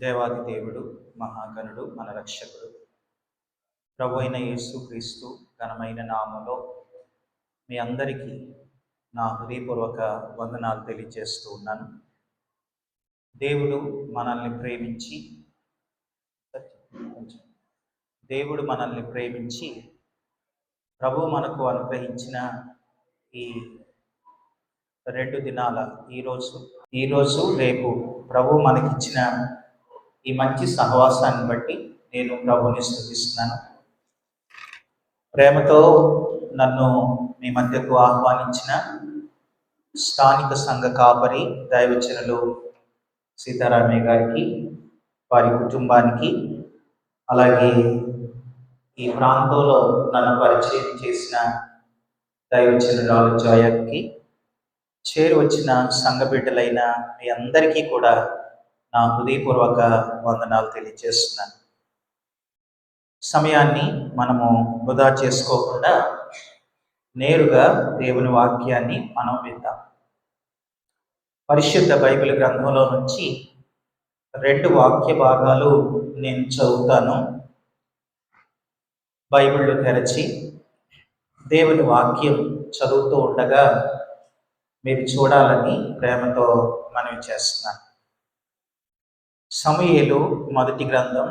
దేవాది దేవుడు, మహాగణుడు, మన రక్షకుడు, ప్రభు అయిన యేసు క్రీస్తు ఘనమైన నామములో మీ అందరికీ నా హృదయపూర్వక వందనాలు తెలియజేస్తూ ఉన్నాను. దేవుడు మనల్ని ప్రేమించి దేవుడు మనల్ని ప్రేమించి ప్రభు మనకు అనుగ్రహించిన ఈ 2 దినాల ఈరోజు రేపు ప్రభు మనకిచ్చిన ఈ మంచి సహవాసాన్ని బట్టి నేను ప్రభుని స్తుతిస్తున్నాను. ప్రేమతో నన్ను మీ మధ్యకు ఆహ్వానించిన స్థానిక సంఘ కాపరి దైవజనులు సీతారామయ్య గారికి, వారి కుటుంబానికి, అలాగే ఈ ప్రాంతంలో నన్ను పరిచయం చేసిన దైవజనురాలు జోయకి, చేరి వచ్చిన సంఘ బిడ్డలైన మీ అందరికీ కూడా నా హృదయపూర్వక వందనాలు తెలియజేస్తున్నాను. సమయాన్ని మనము వృధా చేసుకోకుండా నేరుగా దేవుని వాక్యాన్ని మనం విందాం. పరిశుద్ధ బైబిల్ గ్రంథంలో నుంచి 2 వాక్య భాగాలు నేను చదువుతాను. బైబిల్ తెరచి దేవుని వాక్యం చదువుతూ ఉండగా మీరు చూడాలని ప్రేమతో మనవి చేస్తున్నాను. సమూయేలు మొదటి గ్రంథం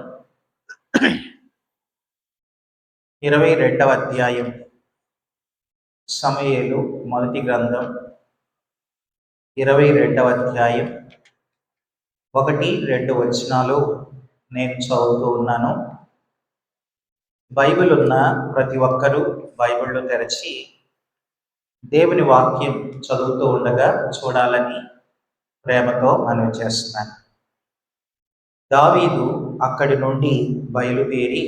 22వ అధ్యాయం. సమూయేలు మొదటి గ్రంథం 22వ అధ్యాయం 1-2 వచనాలు నేను చదువుతూ ఉన్నాను. బైబిల్ ఉన్న ప్రతి ఒక్కరూ బైబిల్లో తెరచి దేవుని వాక్యం చదువుతూ ఉండగా చూడాలని ప్రేమతో మనవి చేస్తున్నాను. దావీదు అక్కడి నుండి బయలుదేరి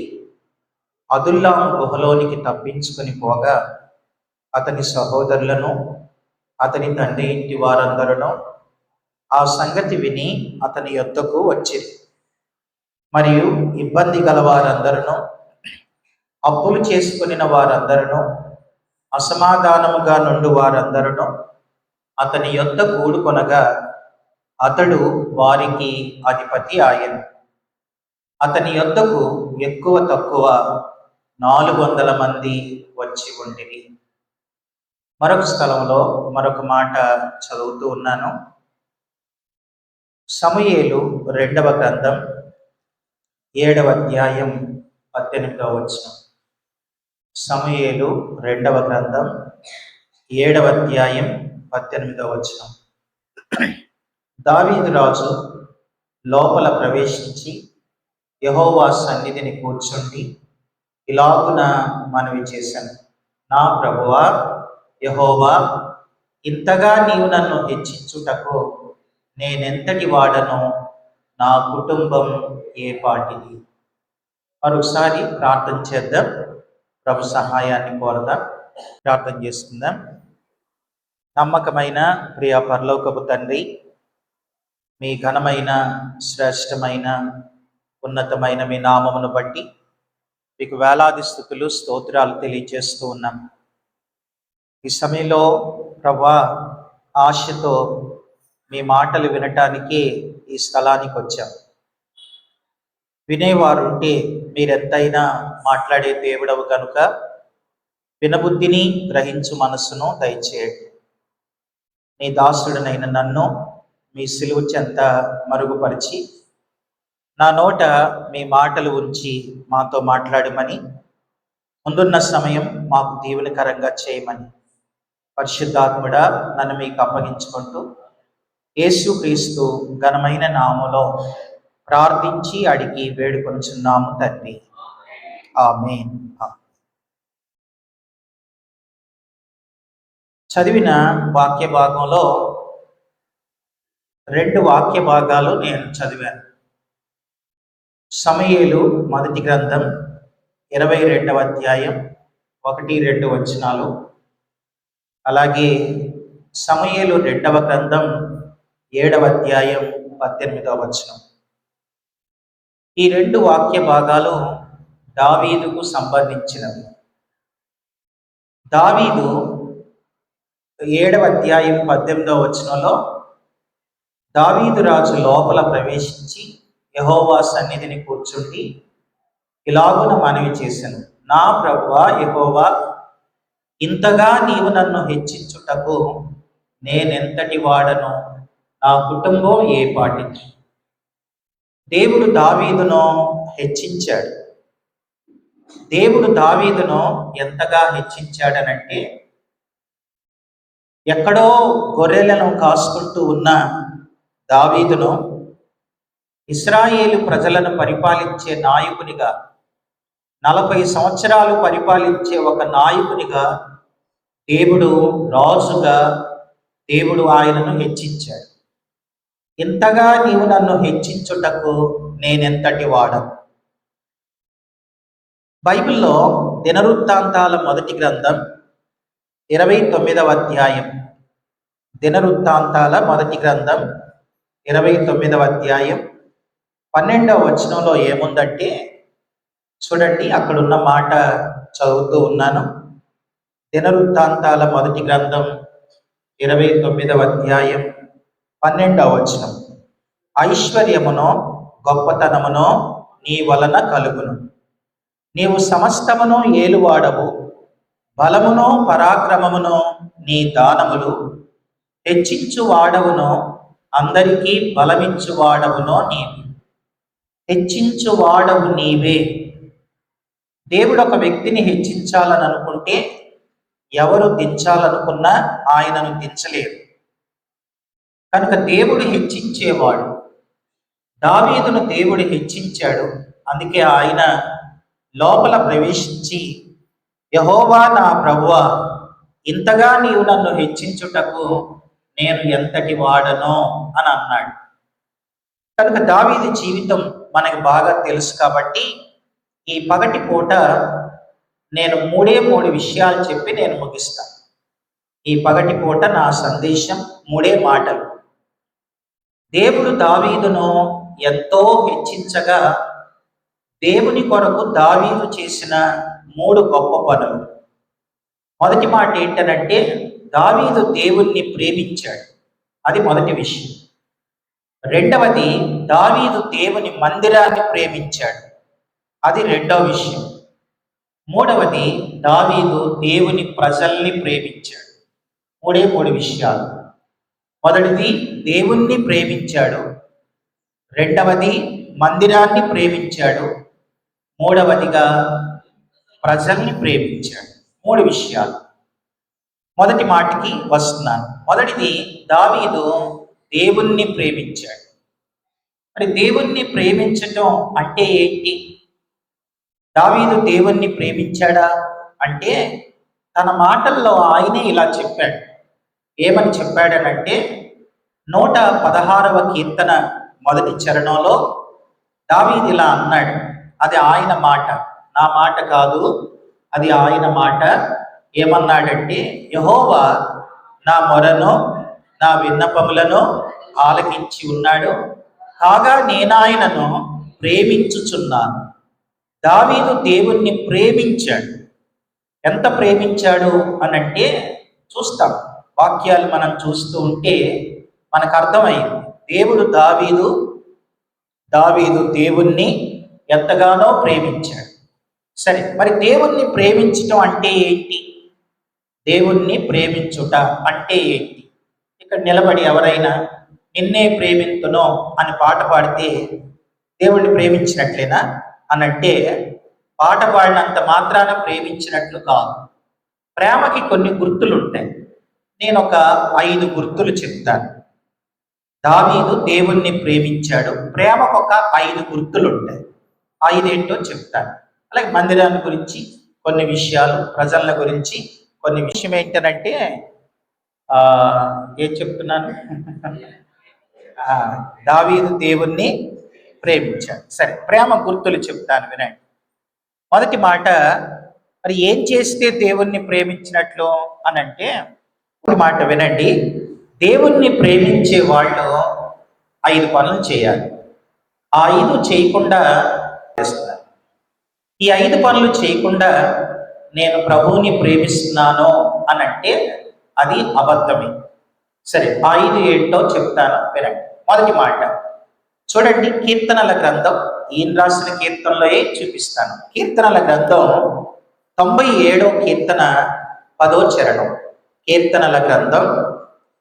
అదుల్లాము గుహలోనికి తప్పించుకొని పోగా అతని సహోదరులను, అతని తండ్రి ఇంటి వారందరూ ఆ సంగతి విని అతని యొద్దకు వచ్చిరి. మరియు ఇబ్బంది గల వారందరూ, అప్పులు చేసుకుని వారందరూ, అసమాధానముగా నుండి వారందరూ అతని యొద్ద కూడుకొనగా అతడు వారికి అధిపతి ఆయను. అతని యొద్దకు ఎక్కువ తక్కువ 400 మంది వచ్చి ఉండిరి. మరొక స్థలంలో మరొక మాట చదువుతూ ఉన్నాను. సమూయేలు 2వ గ్రంథం 7వ అధ్యాయం 18వ వచనం. సమూయేలు 2వ గ్రంథం 7వ అధ్యాయం 18వ వచనం. దావీదు రాజు లోపల ప్రవేశించి యెహోవా సన్నిధిని కూర్చుండి ఇలాగున మనవి చేశాను. నా ప్రభువా యెహోవా, ఇంతగా నీవు నన్ను హెచ్చించుటకు నేనెంతటి వాడను, నా కుటుంబం ఏ పాటిది. మరొకసారి ప్రార్థన చేద్దాం. ప్రభు సహాయాన్ని కోరదాం. ప్రార్థన చేసుకుందాం. నమ్మకమైన ప్రియ పరలోకపు తండ్రి, మీ ఘనమైన, శ్రేష్టమైన, ఉన్నతమైన మీ నామమును బట్టి మీకు వేలాది స్తుతులు, స్తోత్రాలు తెలియజేస్తూ ఉన్నాం. ఈ సమయంలో ప్రభువా, ఆశతో మీ మాటలు వినటానికి ఈ స్థలానికి వచ్చాం. వినేవారు ఉంటే మీరెంతైనా మాట్లాడే దేవుడవు కనుక వినబుద్ధిని, గ్రహించు మనస్సును దయచేయండి. నీ దాసుడనైన నన్ను మీ సిలువ చెంత మరుగుపరిచి నా నోట మీ మాటలు ఉంచి మాతో మాట్లాడమని, ముందున్న సమయం మాకు దీవెనకరంగా చేయమని పరిశుద్ధాత్ముడా నన్ను మీకు అప్పగించుకుంటూ యేసుక్రీస్తు ఘనమైన నామములో ప్రార్థించి అడిగి వేడుకొనుచున్నాము తండ్రి. ఆమేన్. చదివిన వాక్య భాగంలో 2 వాక్య భాగాలు నేను చదివాను. సమూయేలు మొదటి గ్రంథం 22వ అధ్యాయం 1-2 వచనాలు, అలాగే సమూయేలు 2వ గ్రంథం 7వ అధ్యాయం 18వ వచనం. ఈ 2 వాక్య భాగాలు దావీదుకు సంబంధించినవి. దావీదు 7వ అధ్యాయం 18వ వచనంలో దావీదు రాజు లోపల ప్రవేశించి యెహోవా సన్నిధిని కూర్చుండి ఇలాగున మనవి చేశాను, నా ప్రభువా యెహోవా, ఇంతగా నీవు నన్ను హెచ్చించుటకు నేనెంతటి వాడను, నా కుటుంబం ఏ పాటిది. దేవుడు దావీదును హెచ్చించాడు. దేవుడు దావీదును ఎంతగా హెచ్చించాడనంటే, ఎక్కడో గొర్రెలను కాసుకుంటూ ఉన్న దావీదును ఇశ్రాయేలు ప్రజలను పరిపాలించే నాయకునిగా, 40 సంవత్సరాలు పరిపాలించే ఒక నాయకునిగా, దేవుడు రాజుగా దేవుడు ఆయనను హెచ్చించాడు. ఇంతగా నీవు నన్ను హెచ్చించుటకు నేనెంతటి వాడను. బైబిల్లో దినవృత్తాంతాల మొదటి గ్రంథం 29వ అధ్యాయం, దినవృత్తాంతాల మొదటి గ్రంథం 29వ అధ్యాయం 12వ వచనంలో ఏముందంటే, చూడండి, అక్కడున్న మాట చదువుతూ ఉన్నాను. దినవృత్తాంతాల మొదటి గ్రంథం 29వ అధ్యాయం 12వ వచనం. ఐశ్వర్యమునో గొప్పతనమునో నీ వలన కలుగును, నీవు సమస్తమును ఏలువాడవు, బలమునో పరాక్రమమునో నీ దానములు, హెచ్చించువాడవునో అందరికీ బలమిచ్చువాడవునో నీవు. హెచ్చించువాడవు నీవే. దేవుడు ఒక వ్యక్తిని హెచ్చించాలని అనుకుంటే ఎవరు దించాలనుకున్నా ఆయనను దించలేరు. కనుక దేవుడు హెచ్చించేవాడు. దావీదును దేవుడు హెచ్చించాడు. అందుకే ఆయన లోపల ప్రవేశించి, యెహోవా నా ప్రభువా, ఇంతగా నీవు నన్ను హెచ్చించుటకు నేను ఎంతటి వాడనో అని అన్నాడు. కనుక దావీదు జీవితం మనకు బాగా తెలుసు కాబట్టి ఈ పగటి పూట నేను మూడు విషయాలు చెప్పి నేను ముగిస్తాను. ఈ పగటి పూట నా సందేశం 3 మాటలు. దేవుడు దావీదును ఎంతో హెచ్చించగా దేవుని కొరకు దావీదు చేసిన 3 గొప్ప పనులు. మొదటి మాట ఏంటనంటే, దావీదు దేవుణ్ణి ప్రేమించాడు. అది మొదటి విషయం. రెండవది, దావీదు దేవుని మందిరాన్ని ప్రేమించాడు. అది రెండవ విషయం. మూడవది, దావీదు దేవుని ప్రజల్ని ప్రేమించాడు. 3 విషయాలు. మొదటిది దేవుణ్ణి ప్రేమించాడు, రెండవది మందిరాన్ని ప్రేమించాడు, మూడవదిగా ప్రజల్ని ప్రేమించాడు. 3 విషయాలు. మొదటి మాటకి వస్తున్నాను. మొదటిది, దావీదు దేవుణ్ణి ప్రేమించాడు. మరి దేవుణ్ణి ప్రేమించటం అంటే ఏంటి? దావీదు దేవుణ్ణి ప్రేమించాడా అంటే, తన మాటల్లో ఆయనే ఇలా చెప్పాడు. ఏమని చెప్పాడనంటే, 116వ కీర్తన మొదటి చరణంలో దావీదు ఇలా అన్నాడు. అది ఆయన మాట, నా మాట కాదు, అది ఆయన మాట. ఏమన్నాడంటే, యెహోవా నా మొరను నా విన్నపములను ఆలకించి ఉన్నాడు, కాగా నేనాయనను ప్రేమించుచున్నాను. దావీదు దేవుణ్ణి ప్రేమించాడు. ఎంత ప్రేమించాడు అనంటే, చూస్తాం, వాక్యాలు మనం చూస్తూ ఉంటే మనకు అర్థమైంది. దావీదు దేవుణ్ణి ఎంతగానో ప్రేమించాడు. సరే, మరి దేవుణ్ణి ప్రేమించటం అంటే ఏంటి? దేవుణ్ణి ప్రేమించుట అంటే ఏంటి? ఇక్కడ నిలబడి ఎవరైనా నిన్నే ప్రేమింతునో అని పాట పాడితే దేవుణ్ణి ప్రేమించినట్లేనా అనంటే, పాట పాడినంత మాత్రాన ప్రేమించినట్లు కాదు. ప్రేమకి కొన్ని గుర్తులు ఉంటాయి. నేను ఒక 5 గుర్తులు చెప్తాను. దావీదు దేవుణ్ణి ప్రేమించాడు, ప్రేమకు ఒక 5 గుర్తులు ఉంటాయి. 5 ఏంటో చెప్తాను. అలాగే మందిరాన్ని గురించి కొన్ని విషయాలు, ప్రజల గురించి కొన్ని విషయం ఏంటనంటే, ఏం చెప్తున్నాను? దావీదు దేవుణ్ణి ప్రేమించాడు. సరే, ప్రేమ గుర్తులు చెప్తాను, వినండి. మొదటి మాట, మరి ఏం చేస్తే దేవుణ్ణి ప్రేమించినట్లు అనంటే, ఒక మాట వినండి. దేవుణ్ణి ప్రేమించే వాళ్ళు 5 పనులు చేయాలి. ఆ 5 చేయకుండా చేస్తున్నారు. ఈ 5 పనులు చేయకుండా నేను ప్రభువుని ప్రేమిస్తున్నాను అనంటే అది అబద్ధమే. సరే, ఆ 5 ఏంటో చెప్తాను, వినండి. మొదటి మాట, చూడండి, కీర్తనల గ్రంథం, ఈయన రాసిన కీర్తనలో చూపిస్తాను. కీర్తనల గ్రంథం 97వ కీర్తన 10వ చరణం. కీర్తనల గ్రంథం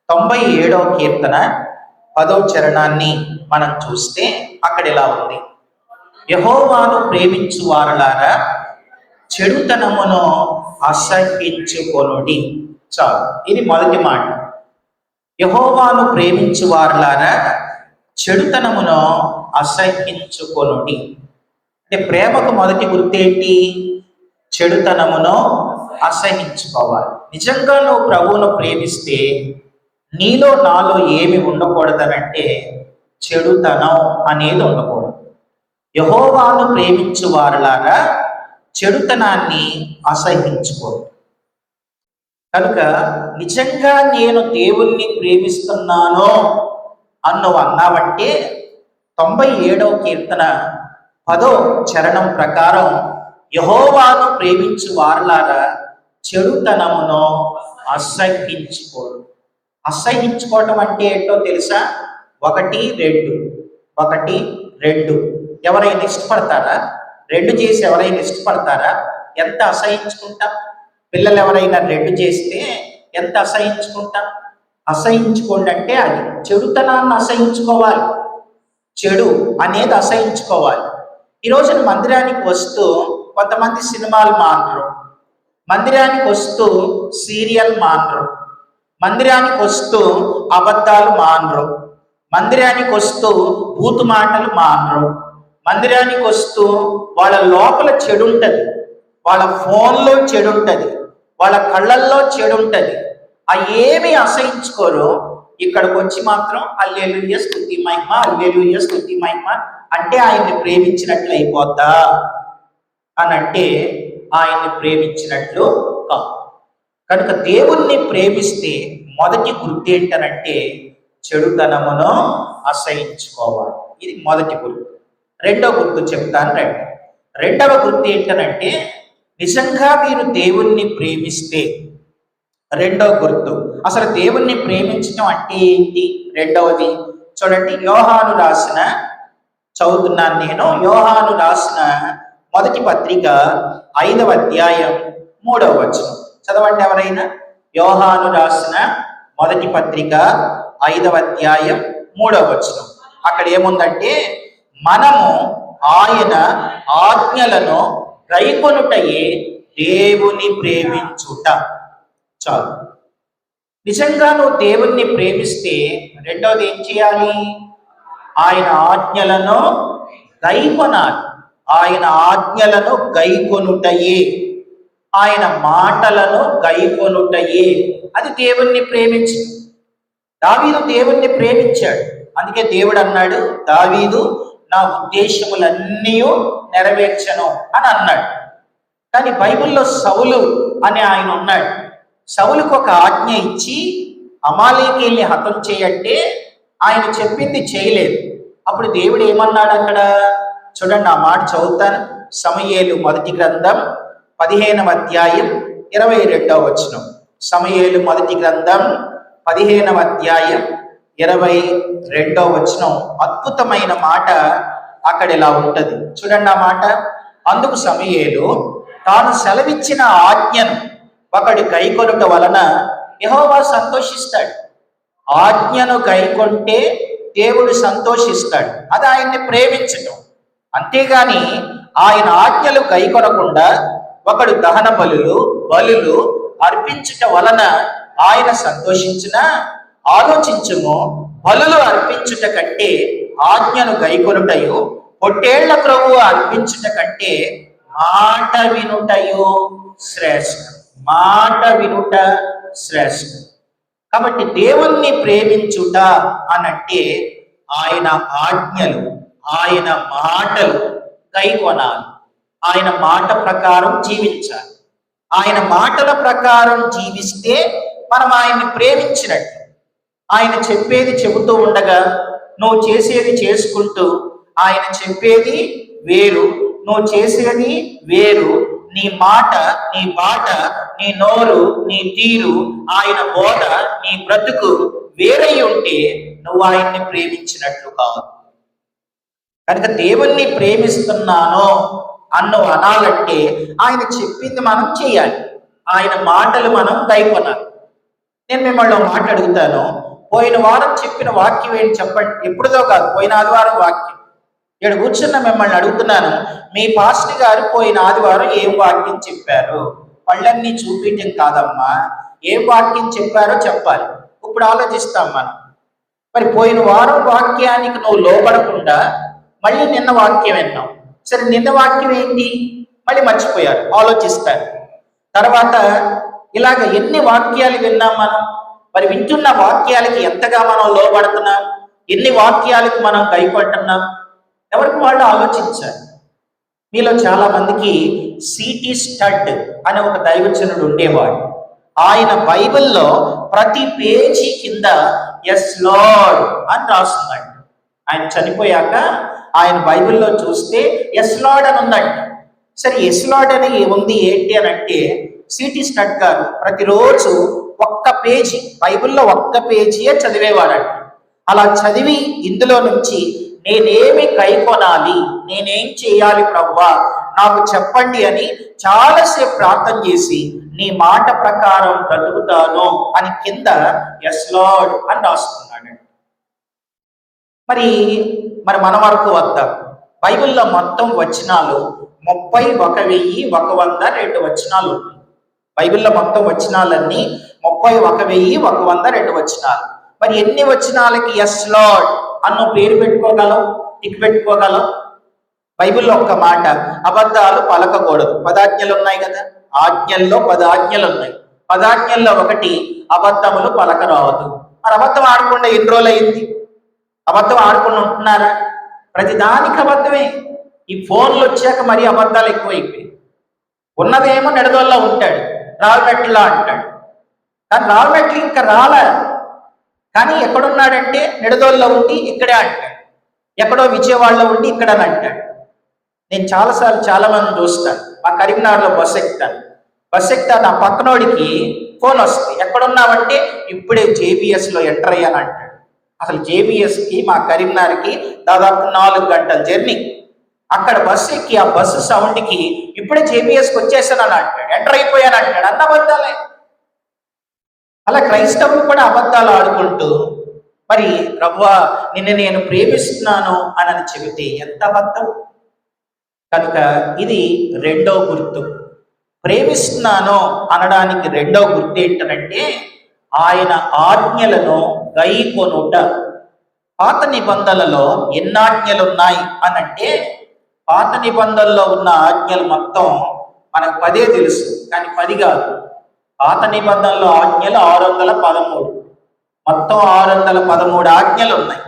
97వ కీర్తన 10వ చరణాన్ని మనం చూస్తే అక్కడ ఇలా ఉంది: యెహోవాను ప్రేమించు వారలారా చెడుతనమును అసహ్యించుకొనుడి. చాలు, ఇది మొదటి మాట. యెహోవాను ప్రేమించు వారలారా చెడుతనమును అసహ్యించుకొనుడి. అంటే ప్రేమకు మొదటి గుర్తేంటి? చెడుతనమును అసహ్యించుకోవాలి. నిజంగా నువ్వు ప్రభువును ప్రేమిస్తే నీలో నాలో ఏమి ఉండకూడదనంటే చెడుతనం అనేది ఉండకూడదు. యెహోవాను ప్రేమించు వారలారా చెడుతనాన్ని అసహ్యించుకోరు. కనుక నిజంగా నేను దేవుణ్ణి ప్రేమిస్తున్నాను అన్ను అన్నావంటే 97వ కీర్తన 10వ చరణం ప్రకారం యెహోవాను ప్రేమించు వారలారా చెడుతనమును అసహ్యించుకోరు. అసహ్యించుకోవటం అంటే ఏంటో తెలుసా? 1, 2 ఎవరైనా ఇష్టపడతారా? 2 చేసి ఎవరైనా ఇష్టపడతారా? ఎంత అసహించుకుంటాం. పిల్లలు ఎవరైనా 2 చేస్తే ఎంత అసహించుకుంటాం. అసహించుకోండి అంటే అది చెడుతనాన్ని అసహించుకోవాలి. చెడు అనేది అసహించుకోవాలి. ఈ రోజున మందిరానికి వస్తూ కొంతమంది సినిమాలు మానరు, మందిరానికి వస్తూ సీరియల్ మానరు, మందిరానికి వస్తూ అబద్ధాలు మానరు, మందిరానికి వస్తూ బూతు మాటలు మానరు, మందిరానికి వస్తూ వాళ్ళ లోపల చెడు ఉంటుంది, వాళ్ళ ఫోన్లో చెడు ఉంటుంది, వాళ్ళ కళ్ళల్లో చెడు ఉంటుంది. ఏమీ అసహించుకోరు. ఇక్కడికి వచ్చి మాత్రం హల్లెలూయా స్తుతి మహిమ, హల్లెలూయా స్తుతి మహిమ అంటే ఆయన్ని ప్రేమించినట్లు అయిపోద్దా అని అంటే ఆయన్ని ప్రేమించినట్లు కాదు. కనుక దేవుణ్ణి ప్రేమిస్తే మొదటి గుర్తు ఏంటనంటే చెడుతనమును అసహించుకోవాలి. ఇది మొదటి గుర్తు. రెండవ గుర్తు చెప్తాను రండి. రెండవ గుర్తు ఏంటనంటే నిజంగా మీరు దేవుణ్ణి ప్రేమిస్తే రెండవ గుర్తు. అసలు దేవుణ్ణి ప్రేమించడం అంటే ఏంటి? రెండవది చూడండి, యోహాను రాసిన, చదువుతున్నాను నేను, యోహాను రాసిన మొదటి పత్రిక 5వ అధ్యాయం 3వ వచనం చదవండి ఎవరైనా. యోహాను రాసిన మొదటి పత్రిక 5వ అధ్యాయం 3వ వచనం. అక్కడ ఏముందంటే మనము ఆయన ఆజ్ఞలను గైకొనుటయే దేవుని ప్రేమించుట. చాలు. నిజంగా నువ్వు దేవుణ్ణి ప్రేమిస్తే రెండవది ఏం చేయాలి? ఆయన ఆజ్ఞలను గైకొనాలి. ఆయన ఆజ్ఞలను గైకొనుటయే, ఆయన మాటలను గైకొనుటయే, అది దేవుణ్ణి ప్రేమించడం. దావీదు దేవుణ్ణి ప్రేమించాడు. అందుకే దేవుడు అన్నాడు, దావీదు నా ఉద్దేశములన్నీ నెరవేర్చను అని అన్నాడు. కానీ బైబిల్లో సౌలు అనే ఆయన ఉన్నాడు. సౌలుకు ఒక ఆజ్ఞ ఇచ్చి అమాలేకీయుల్ని హతం చేయంటే ఆయన చెప్పింది చేయలేదు. అప్పుడు దేవుడు ఏమన్నాడు అక్కడ? చూడండి, ఆ మాట చదువుతాను. సమూయేలు మొదటి గ్రంథం 15వ అధ్యాయం 22వ వచనం. సమూయేలు మొదటి గ్రంథం 15వ అధ్యాయం 22వ వచనం. అద్భుతమైన మాట అక్కడ ఇలా ఉంటది. చూడండి ఆ మాట. అందుకు సమూయేలు తాను సెలవిచ్చిన ఆజ్ఞను ఒకడు గైకొనుట వలన యెహోవా సంతోషిస్తాడు. ఆజ్ఞను గైకొంటే దేవుడు సంతోషిస్తాడు. అది ఆయన్ని ప్రేమించటం. అంతేగాని ఆయన ఆజ్ఞలు గైకొనకుండా ఒకడు దహన బలులు అర్పించుట వలన ఆయన సంతోషించిన, ఆలోచించుము, బలులు అర్పించుట కంటే ఆజ్ఞను గైకొనుటయు, పొట్టేళ్ల క్రొవ్వు అర్పించుట కంటే మాట వినుటయు శ్రేష్టం. మాట వినుట శ్రేష్టం. కాబట్టి దేవుణ్ణి ప్రేమించుట అనంటే ఆయన ఆజ్ఞలు, ఆయన మాటలు గైకొనాలి. ఆయన మాట ప్రకారం జీవించాలి. ఆయన మాటల ప్రకారం జీవిస్తే మనం ఆయన్ని ప్రేమించినట్టు. ఆయన చెప్పేది చెబుతూ ఉండగా నువ్వు చేసేది చేసుకుంటూ, ఆయన చెప్పేది వేరు, నువ్వు చేసేది వేరు, నీ మాట, నీ బాట, నీ నోరు, నీ తీరు, ఆయన బోధ, నీ బ్రతుకు వేరై ఉంటే నువ్వు ఆయన్ని ప్రేమించినట్లు కాదు. కనుక దేవుణ్ణి ప్రేమిస్తున్నాను అనాలంటే ఆయన చెప్పింది మనం చేయాలి, ఆయన మాటలు మనం గైకొనాలి. నేను మిమ్మల్ని ఒక మాట అడుగుతాను, పోయిన వారం చెప్పిన వాక్యం ఏంటి చెప్పండి. ఎప్పుడుదో కాదు, పోయిన ఆదివారం వాక్యం. ఇక్కడ కూర్చున్న మిమ్మల్ని అడుగుతున్నాను, మీ పాస్టర్ గారు పోయిన ఆదివారం ఏం వాక్యం చెప్పారు? పళ్ళన్నీ చూపించడం కాదమ్మా, ఏం వాక్యం చెప్పారో చెప్పాలి. ఇప్పుడు ఆలోచిస్తాం మనం. మరి పోయిన వారం వాక్యానికి నువ్వు లోపడకుండా మళ్ళీ నిన్న వాక్యం విన్నావు. సరే, నిన్న వాక్యం ఏంటి? మళ్ళీ మర్చిపోయారు, ఆలోచిస్తారు. తర్వాత ఇలాగ ఎన్ని వాక్యాలు విన్నాం మనం? మరి వింటున్న వాక్యాలకి ఎంతగా మనం లోబడుతున్నాం? ఎన్ని వాక్యాలకు మనం భయపడుతున్నాం? ఎవరికి వాళ్ళు ఆలోచించారు. మీలో చాలా మందికి సిటీ స్టడ్ అనే ఒక దైవజనుడు ఉండేవాడు. ఆయన బైబిల్లో ప్రతి పేజీ కింద ఎస్ లార్డ్ అని రాస్తున్నాడు. ఆయన చనిపోయాక ఆయన బైబిల్లో చూస్తే ఎస్ లార్డ్ అని ఉందంట. సరే, ఎస్ లార్డ్ అని ఉంది ఏంటి అని అంటే, సిటీ స్టడ్ గారు ప్రతిరోజు ఒక్క పేజీ, బైబిల్లో ఒక్క పేజీయే చదివేవాడంట. అలా చదివి ఇందులో నుంచి నేనేమి కైకొనాలి, నేనేం చేయాలి ప్రభువా, నాకు చెప్పండి అని చాలాసేపు ప్రార్థన చేసి నీ మాట ప్రకారం బ్రతుకుతాను అని కింద ఎస్ లార్డ్ అని రాస్తున్నాడు. మరి మన వరకు వద్దాం. బైబిల్లో మొత్తం వచనాలు 31,102 వచనాలు ఉన్నాయి. బైబిల్లో మొత్తం వచనాలన్నీ 31,102 వచనాలు. మరి ఎన్ని వచనాలకి ఎస్ లార్డ్ అన్న పేరు పెట్టుకోగలం, టిక్ పెట్టుకోగలం? బైబిల్లో ఒక్క మాట, అబద్ధాలు పలకకూడదు. 10 ఆజ్ఞలు ఉన్నాయి కదా, ఆజ్ఞల్లో 10 ఆజ్ఞలు ఉన్నాయి. 10 ఆజ్ఞల్లో ఒకటి అబద్ధములు పలకరావద్దు. మరి అబద్ధం ఆడకుండా ఎన్ని రోజులు అయింది? అబద్ధం ఆడకుండా ఉంటున్నారా? ప్రతిదానికి అబద్ధమే. ఈ ఫోన్లు వచ్చాక మరీ అబద్ధాలు ఎక్కువైపోయి. ఉన్నదేమో నెడదోళ్ళ ఉంటాడు, రావిమెట్లా అంటాడు. కానీ రావిమెట్లు ఇంకా రాలే, కానీ ఎక్కడున్నాడంటే నిడదోల్లో ఉండి ఇక్కడే అంటాడు, ఎక్కడో విజయవాడలో ఉండి ఇక్కడని అంటాడు. నేను చాలాసార్లు చాలా మంది చూస్తాను, మా కరీంనగర్లో బస్సు ఎక్కుతా నా పక్కనోడికి ఫోన్ వస్తుంది, ఎక్కడున్నావంటే ఇప్పుడే జేబీఎస్లో ఎంటర్ అయ్యాను అంటాడు. అసలు జేబీఎస్కి మా కరీంనగర్కి దాదాపు 4 గంటల జర్నీ. అక్కడ బస్సు ఎక్కి ఆ బస్సు సౌండ్కి ఇప్పుడే జేబీఎస్కి వచ్చేసాను అని అంటాడు, ఎంటర్ అయిపోయాను అంటాడు. అన్న అబద్ధాలే. అలా క్రైస్తవులు కూడా అబద్ధాలు ఆడుకుంటూ మరి ప్రభువా నిన్ను నేను ప్రేమిస్తున్నాను అని చెబితే ఎంత అబద్ధం. కనుక ఇది రెండో గుర్తు. ప్రేమిస్తున్నాను అనడానికి రెండో గుర్తు ఏంటంటే ఆయన ఆజ్ఞలను గైకొనుట. పాత నిబంధనలలో ఎన్ని ఆజ్ఞలు ఉన్నాయి అనంటే, పాత నిబంధనలో ఉన్న ఆజ్ఞలు మొత్తం మనకు 10 తెలుసు, కానీ 10 కాదు. పాత నిబంధనలో ఆజ్ఞలు 613, మొత్తం 613 ఆజ్ఞలు ఉన్నాయి.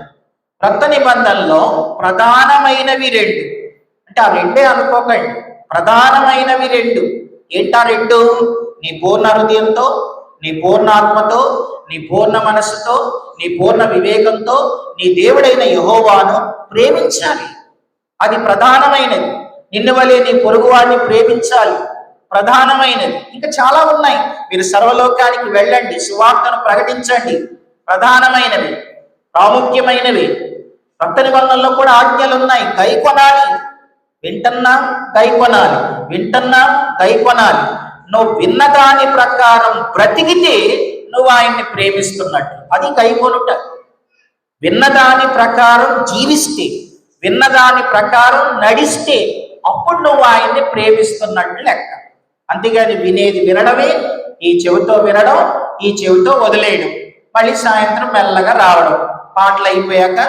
క్రొత్త నిబంధనలో ప్రధానమైనవి 2. అంటే ఆ 2 అనుకోకండి, ప్రధానమైనవి 2. ఏంటా 2? నీ పూర్ణ హృదయంతో, నీ పూర్ణ ఆత్మతో, నీ పూర్ణ మనస్సుతో, నీ పూర్ణ వివేకంతో నీ దేవుడైన యెహోవాను ప్రేమించాలి. అది ప్రధానమైనది. నిన్ను వలె నీ పొరుగువాడిని ప్రేమించాలి, ప్రధానమైనది. ఇంకా చాలా ఉన్నాయి. మీరు సర్వలోకానికి వెళ్ళండి, సువార్తను ప్రకటించండి, ప్రధానమైనవి, ప్రాముఖ్యమైనవి. కొత్త నిబంధనలో కూడా ఆజ్ఞలు ఉన్నాయి, గైకొనాలి. వింటున్నా గైకొనాలి, వింటున్నా గైకొనాలి. నువ్వు విన్న దాని ప్రకారం బ్రతికితే నువ్వు ఆయన్ని ప్రేమిస్తున్నట్టు, అది గైకొనుట. విన్నదాని ప్రకారం జీవిస్తే, విన్నదాని ప్రకారం నడిస్తే అప్పుడు నువ్వు ఆయన్ని ప్రేమిస్తున్నట్టు లెక్క. అంతేగాని వినేది వినడమే, ఈ చెవితో వినడం, ఈ చెవితో వదిలేయడం, మళ్ళీ సాయంత్రం మెల్లగా రావడం, పాటలు అయిపోయాక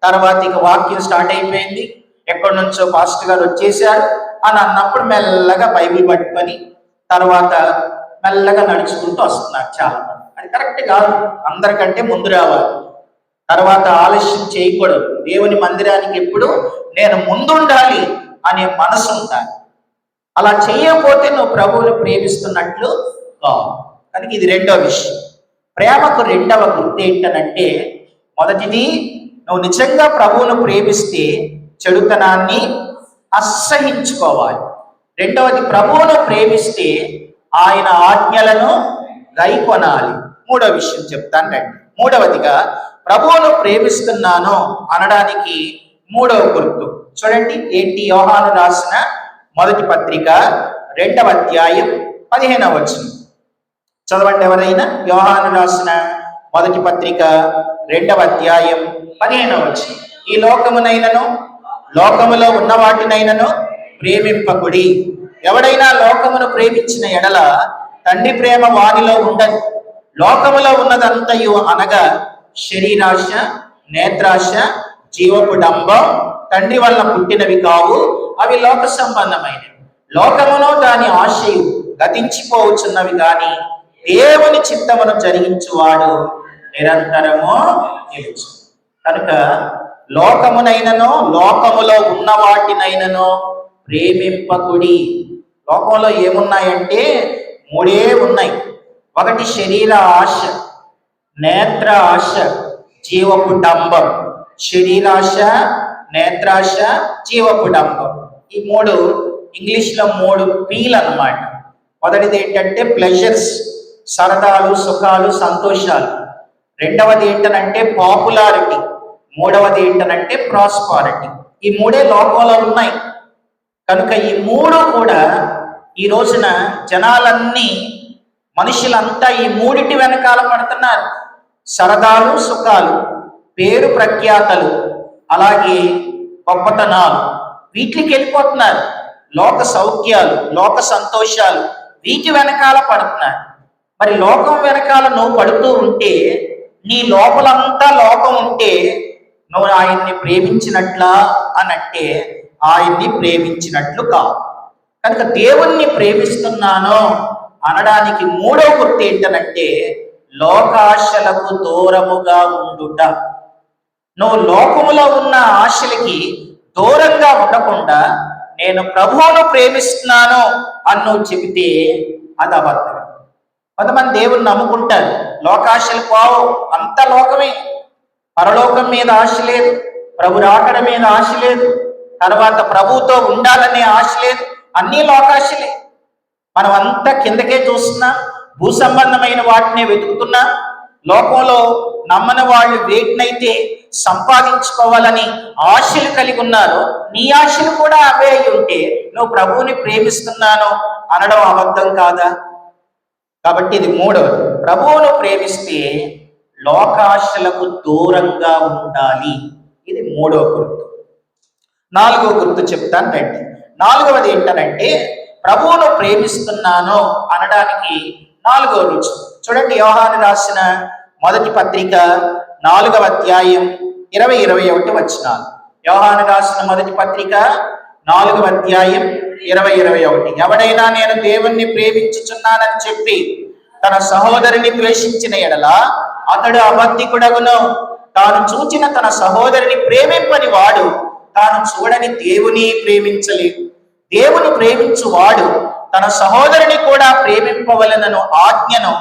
తర్వాత ఇక వాక్యం స్టార్ట్ అయిపోయింది, ఎక్కడి నుంచో పాస్టర్ గారు వచ్చేసారు అని అన్నప్పుడు మెల్లగా బైబిల్ పట్టుకొని తర్వాత మెల్లగా నడుచుకుంటూ వస్తున్నారు చాలా మంది. అది కరెక్ట్ కాదు. అందరికంటే ముందు రావాలి, తర్వాత ఆలస్యం చేయకూడదు. దేవుని మందిరానికి ఎప్పుడు నేను ముందుండాలి అనే మనసు ఉండాలి. అలా చేయకపోతే నువ్వు ప్రభువుని ప్రేమిస్తున్నట్లు కాదు. కనుక ఇది రెండో విషయం. ప్రేమకు రెండవ గుర్తు ఏంటనంటే, మొదటిది నువ్వు నిజంగా ప్రభువును ప్రేమిస్తే చెడుతనాన్ని అసహించుకోవాలి. రెండవది ప్రభువును ప్రేమిస్తే ఆయన ఆజ్ఞలను గైకొనాలి. మూడో విషయం చెప్తాను రండి. మూడవదిగా ప్రభువును ప్రేమిస్తున్నాను అనడానికి మూడవ గుర్తు చూడండి ఏంటి? యోహాను రాసిన మొదటి పత్రిక 2వ అధ్యాయం 15వ వచనం చదవండి ఎవరైనా. యోహాను రాసిన మొదటి పత్రిక 2వ అధ్యాయం 15వ వచనం. ఈ లోకమునైనను లోకములో ఉన్న వాటినైనను ప్రేమింపకుడి. ఎవడైనా లోకమును ప్రేమించిన ఎడల తండ్రి ప్రేమ వానిలో ఉండదు. లోకములో ఉన్నదంతయు అనగా శరీరాశ, నేత్రాశ, జీవపు డంబం తండ్రి వల్ల పుట్టినవి కావు, అవి లోక సంబంధమైనవి. లోకములో దాని ఆశయు గతించిపోవచ్చున్నవి గాని దేవుని చిత్తమును జరిగించువాడు నిరంతరము నిలుచు. కనుక లోకమునైనను లోకములో ఉన్న వాటినైనను ప్రేమింపకుడి. లోకంలో ఏమున్నాయంటే మూడే ఉన్నాయి. ఒకటి శరీర ఆశ, నేత్ర ఆశ, జీవపు డంబం. శరీరాశ, నేత్రాశ, జీవపు డంబం. ఈ మూడు ఇంగ్లీష్లో 3 పీలు అన్నమాట. మొదటిది ఏంటంటే ప్లెజర్స్, సరదాలు, సుఖాలు, సంతోషాలు. రెండవది ఏంటనంటే పాపులారిటీ. మూడవది ఏంటనంటే ప్రాస్పారిటీ. ఈ మూడే లోకంలో ఉన్నాయి. కనుక ఈ మూడు కూడా ఈ రోజున జనాలన్నీ, మనుషులంతా ఈ మూడిటి వెనకాల పడుతున్నారు. సరదాలు, సుఖాలు, పేరు ప్రఖ్యాతలు, అలాగే గొప్పతనాలు, వీటికి వెళ్ళిపోతున్నారు. లోక సౌఖ్యాలు, లోక సంతోషాలు, వీటి వెనకాల పడుతున్నారు. మరి లోకం వెనకాల నువ్వు పడుతూ ఉంటే, నీ లోపలంతా లోకం ఉంటే నువ్వు ఆయన్ని ప్రేమించినట్లా అనంటే ఆయన్ని ప్రేమించినట్లు కాదు. కనుక దేవుణ్ణి ప్రేమిస్తున్నాను అనడానికి మూడవ గుర్తు ఏంటనంటే లోకాశలకు దూరముగా ఉండుట. నువ్వు లోకములో ఉన్న ఆశలకి దూరంగా ఉండకుండా నేను ప్రభువును ప్రేమిస్తున్నాను అని నువ్వు చెబితే అది అబద్ధం. కొంతమంది దేవుణ్ణి నమ్ముకుంటారు, లోకాశలు పోవు, అంత లోకమే. పరలోకం మీద ఆశ లేదు, ప్రభు రాకడ మీద ఆశ లేదు, తర్వాత ప్రభువుతో ఉండాలనే ఆశ లేదు, అన్నీ లోకాశలే. మనం అంతా కిందకే చూస్తున్నాం, భూ సంబంధమైన వాటినే వెతుకుతున్నా. లోకంలో నమ్మని వాళ్ళు వేటినైతే సంపాదించుకోవాలని ఆశలు కలిగి ఉన్నారు, నీ ఆశలు కూడా అవే అయి ఉంటే నువ్వు ప్రభువుని ప్రేమిస్తున్నాను అనడం అబద్ధం కాదా? కాబట్టి ఇది మూడవది. ప్రభువును ప్రేమిస్తే లోకాశలకు దూరంగా ఉండాలి. ఇది మూడవ గుర్తు. నాలుగో గుర్తు చెప్తాను రండి. నాలుగవది ఏంటనంటే ప్రభువును ప్రేమిస్తున్నాను అనడానికి నాలుగో రుచి. చూడండి, యోహాను రాసిన మొదటి పత్రిక 4వ అధ్యాయం 20-21 వచనాలు. యోహాను రాసిన మొదటి పత్రిక 4వ అధ్యాయం 20-21. ఎవడైనా నేను దేవుణ్ణి ప్రేమించుచున్నానని చెప్పి తన సహోదరుని ద్వేషించిన ఎడల అతడు అబద్ధికుడగును. తాను చూచిన తన సహోదరుని ప్రేమింపని వాడు తాను చూడని దేవుని ప్రేమించలేదు. దేవుని ప్రేమించువాడు తన సహోదరుని కూడా ప్రేమింపవలనను ఆజ్ఞను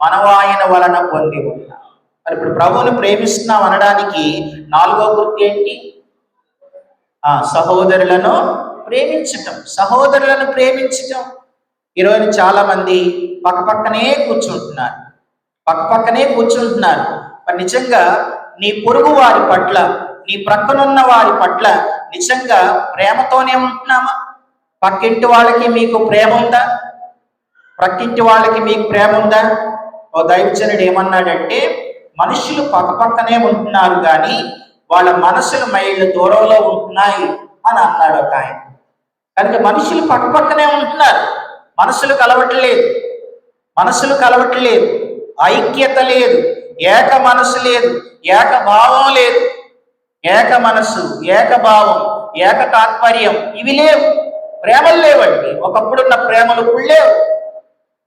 మనవాయన వలన పొంది ఉన్నా. మరి ఇప్పుడు ప్రభువుని ప్రేమిస్తున్నాం అనడానికి నాలుగో గుర్తు ఏంటి? సహోదరులను ప్రేమించటం. సహోదరులను ప్రేమించటం. ఈరోజు చాలా మంది పక్కపక్కనే కూర్చుంటున్నారు. మరి నిజంగా నీ పొరుగు వారి పట్ల, నీ ప్రక్కనున్న వారి పట్ల నిజంగా ప్రేమతోనే ఉంటున్నామా? పక్కింటి వాళ్ళకి మీకు ప్రేమ ఉందా? ప్రక్కింటి వాళ్ళకి మీకు ప్రేమ ఉందా? ఓ దైవజనుడు ఏమన్నాడంటే, మనుషులు పక్కపక్కనే ఉంటున్నారు కానీ వాళ్ళ మనసులు మైళ్ళు దూరంలో ఉంటున్నాయి అని అన్నాడు ఒక ఆయన. కనుక మనుషులు పక్కపక్కనే ఉంటున్నారు, మనసులు కలవట్లేదు, ఐక్యత లేదు, ఏక మనసు లేదు, ఏక భావం లేదు. ఏక మనసు, ఏక భావం, ఏక తాత్పర్యం ఇవి లేవు. ప్రేమలు లేవండి. ఒకప్పుడున్న ప్రేమలు ఇప్పుడు లేవు.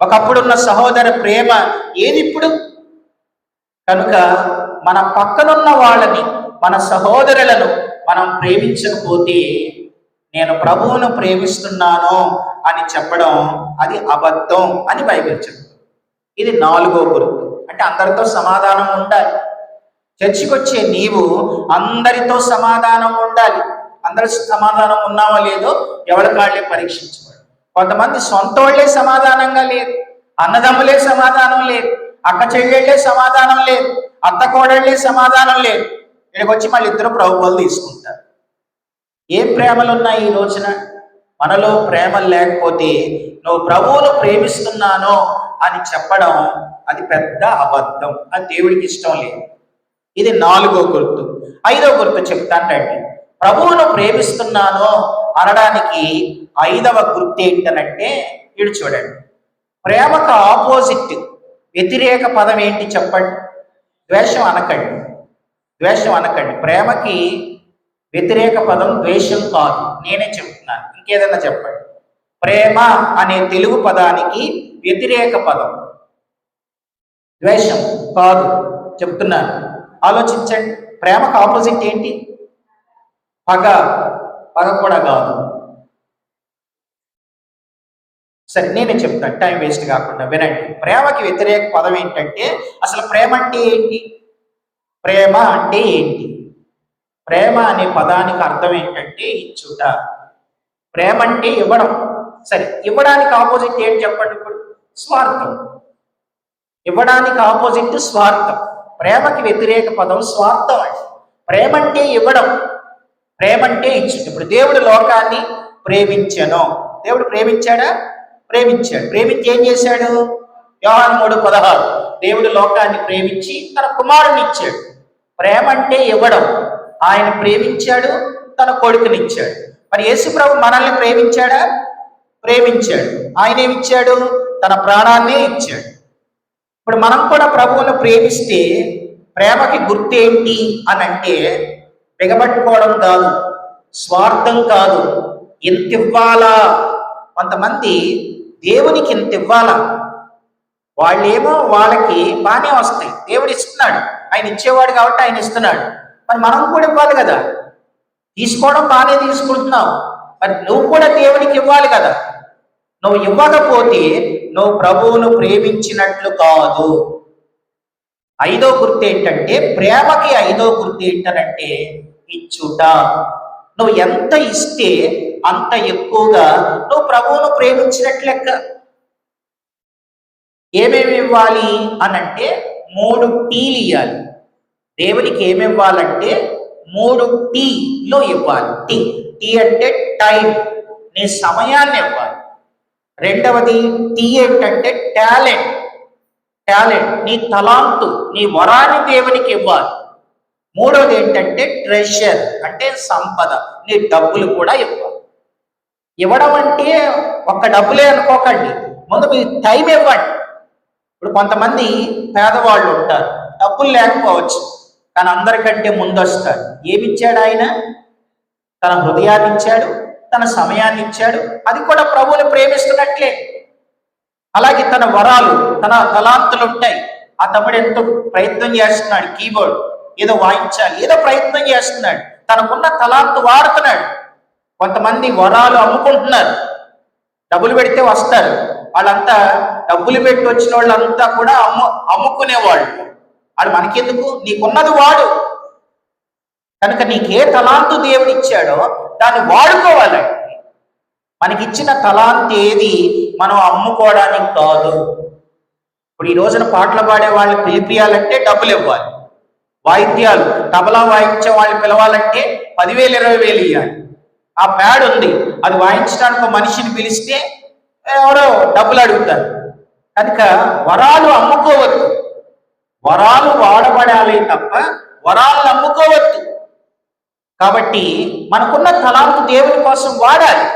ఒకప్పుడున్న సహోదర ప్రేమ ఏది ఇప్పుడు? కనుక మన పక్కనున్న వాళ్ళని, మన సహోదరులను మనం ప్రేమించకపోతే నేను ప్రభువును ప్రేమిస్తున్నాను అని చెప్పడం అది అబద్ధం అని బైబిల్ చెప్తుంది. ఇది నాలుగో గుర్తు. అంటే అందరితో సమాధానం ఉండాలి. చర్చికి వచ్చే నీవు అందరితో సమాధానం ఉండాలి. అందరి సమాధానం ఉన్నావో లేదో ఎవరి కాళ్ళే పరీక్షించుకోవాలి. కొంతమంది సొంత వాళ్ళే సమాధానంగా లేదు, అన్నదమ్ములే సమాధానం లేదు, అక్క చెల్లెళ్ళే సమాధానం లేదు, అత్త కోడళ్ళే సమాధానం లేదు. ఇక్కడికి వచ్చి మళ్ళీ ఇద్దరు ప్రభువులు తీసుకుంటారు. ఏ ప్రేమలు ఉన్నాయి ఈ రోజున? మనలో ప్రేమలు లేకపోతే నువ్వు ప్రభువును ప్రేమిస్తున్నాను అని చెప్పడం అది పెద్ద అబద్ధం. అది దేవుడికి ఇష్టం లేదు. ఇది 4వ గుర్తు. 5వ గుర్తు చెప్తాను రండి. ప్రభువును ప్రేమిస్తున్నాను అనడానికి 5వ గుర్తు ఏంటనంటే, ఇటు చూడండి. ప్రేమకు ఆపోజిట్ వ్యతిరేక పదం ఏంటి చెప్పండి? ద్వేషం అనకండి. ద్వేషం అనకండి. ప్రేమకి వ్యతిరేక పదం ద్వేషం కాదు, నేనే చెప్తున్నాను. ఇంకేదన్నా చెప్పండి. ప్రేమ అనే తెలుగు పదానికి వ్యతిరేక పదం ద్వేషం కాదు, చెప్తున్నాను. ఆలోచించండి. ప్రేమకు ఆపోజిట్ ఏంటి? పగ. పగ కూడా కాదు. సరే, నేనే చెప్తాను, టైం వేస్ట్ కాకుండా వినండి. ప్రేమకి వ్యతిరేక పదం ఏంటంటే, అసలు ప్రేమ అంటే ఏంటి? ప్రేమ అంటే ఏంటి? ప్రేమ అనే పదానికి అర్థం ఏంటంటే ఇచ్చుట. ప్రేమ అంటే ఇవ్వడం. సరే, ఇవ్వడానికి ఆపోజిట్ ఏంటి చెప్పండి ఇప్పుడు? స్వార్థం. ఇవ్వడానికి ఆపోజిట్ స్వార్థం. ప్రేమకి వ్యతిరేక పదం స్వార్థం అండి. ప్రేమ అంటే ఇవ్వడం, ప్రేమ అంటే ఇచ్చుట. ఇప్పుడు దేవుడు లోకాన్ని ప్రేమించెను. దేవుడు ప్రేమించాడా? ప్రేమించాడు. ప్రేమించి ఏం చేశాడు? యోహాను 3:16 దేవుడు లోకాన్ని ప్రేమించి తన కుమారుని ఇచ్చాడు. ప్రేమ అంటే ఇవ్వడం. ఆయన ప్రేమించాడు, తన కొడుకునిచ్చాడు. మరి యేసు ప్రభు మనల్ని ప్రేమించాడా? ప్రేమించాడు. ఆయన ఏమిచ్చాడు? తన ప్రాణాన్నే ఇచ్చాడు. ఇప్పుడు మనం కూడా ప్రభువును ప్రేమిస్తే ప్రేమకి గుర్తేంటి అని అంటే, బిగబట్టుకోవడం కాదు, స్వార్థం కాదు, ఇంత ఇవ్వాలా. కొంతమంది దేవునికి ఇంత ఇవ్వాలా, వాళ్ళేమో వాళ్ళకి బాగానే వస్తాయి, దేవుడు ఇస్తున్నాడు, ఆయన ఇచ్చేవాడు కాబట్టి ఆయన ఇస్తున్నాడు. మరి మనం కూడా ఇవ్వాలి కదా. తీసుకోవడం బాగానే తీసుకుంటున్నావు, మరి నువ్వు కూడా దేవునికి ఇవ్వాలి కదా. నువ్వు ఇవ్వకపోతే నువ్వు ప్రభువును ప్రేమించినట్లు కాదు. 5వ గుర్తు ఏంటంటే, ప్రేమకి 5వ గుర్తు ఏంటనంటే ఇచ్చుట. నువ్వు ఎంత ఇస్తే అంత ఎక్కువగా నువ్వు ప్రభువును ప్రేమించినట్లు లెక్క. ఏమేమి ఇవ్వాలి అనంటే 3 టీలు ఇవ్వాలి. దేవునికి ఏమి ఇవ్వాలంటే 3 టీలో ఇవ్వాలి. టీ అంటే టైం, నీ సమయాన్ని ఇవ్వాలి. రెండవది టీ ఏంటంటే టాలెంట్. నీ తలాంతు, నీ వరాన్ని దేవునికి ఇవ్వాలి. మూడవది ఏంటంటే ట్రెషర్, అంటే సంపద, నీ డబ్బులు కూడా ఇవ్వాలి. ఇవ్వడం అంటే ఒక్క డబ్బులే అనుకోకండి, ముందు మీ టైం ఇవ్వండి. ఇప్పుడు కొంతమంది పేదవాళ్ళు ఉంటారు, డబ్బులు లేకపోవచ్చు, కానీ అందరికంటే ముందు వస్తారు. ఏమిచ్చాడు ఆయన? తన హృదయాన్ని ఇచ్చాడు, తన సమయాన్ని ఇచ్చాడు. అది కూడా ప్రభువుని ప్రేమిస్తున్నట్లే. అలాగే తన వరాలు, తన తలాంతులు ఉంటాయి. ఆ తమ్ముడు ఎంతో ప్రయత్నం చేస్తున్నాడు, కీబోర్డ్ ఏదో వాయించాలి, ఏదో ప్రయత్నం చేస్తున్నాడు, తనకున్న తలాంతు వాడుతున్నాడు. కొంతమంది వరాలు అమ్ముకుంటున్నారు, డబ్బులు పెడితే వస్తారు. వాళ్ళంతా డబ్బులు పెట్టి వచ్చిన వాళ్ళంతా కూడా అమ్ముకునేవాళ్ళు. వాడు మనకెందుకు? నీకున్నది వాడు. కనుక నీకే తలాంతు దేవుడు ఇచ్చాడో దాన్ని వాడుకోవాలండి. మనకిచ్చిన తలాంతు ఏది మనం అమ్ముకోవడానికి కాదు. ఇప్పుడు ఈ రోజున పాటలు పాడే వాళ్ళని పిలిపియాలంటే డబ్బులు ఇవ్వాలి. వాయిద్యాలు, తబలా వాయించే వాళ్ళని పిలవాలంటే 10,000 20,000 ఇవ్వాలి. ఆ ప్యాడ్ ఉంది, అది వాయించడానికి ఒక మనిషిని పిలిస్తే ఎవరో డబ్బులు అడుగుతారు. కనుక వరాలు అమ్ముకోవద్దు, వరాలు వాడబడాలి తప్ప వరాలను అమ్ముకోవద్దు. కాబట్టి మనకున్న తలాంతు దేవుని కోసం వాడాలి.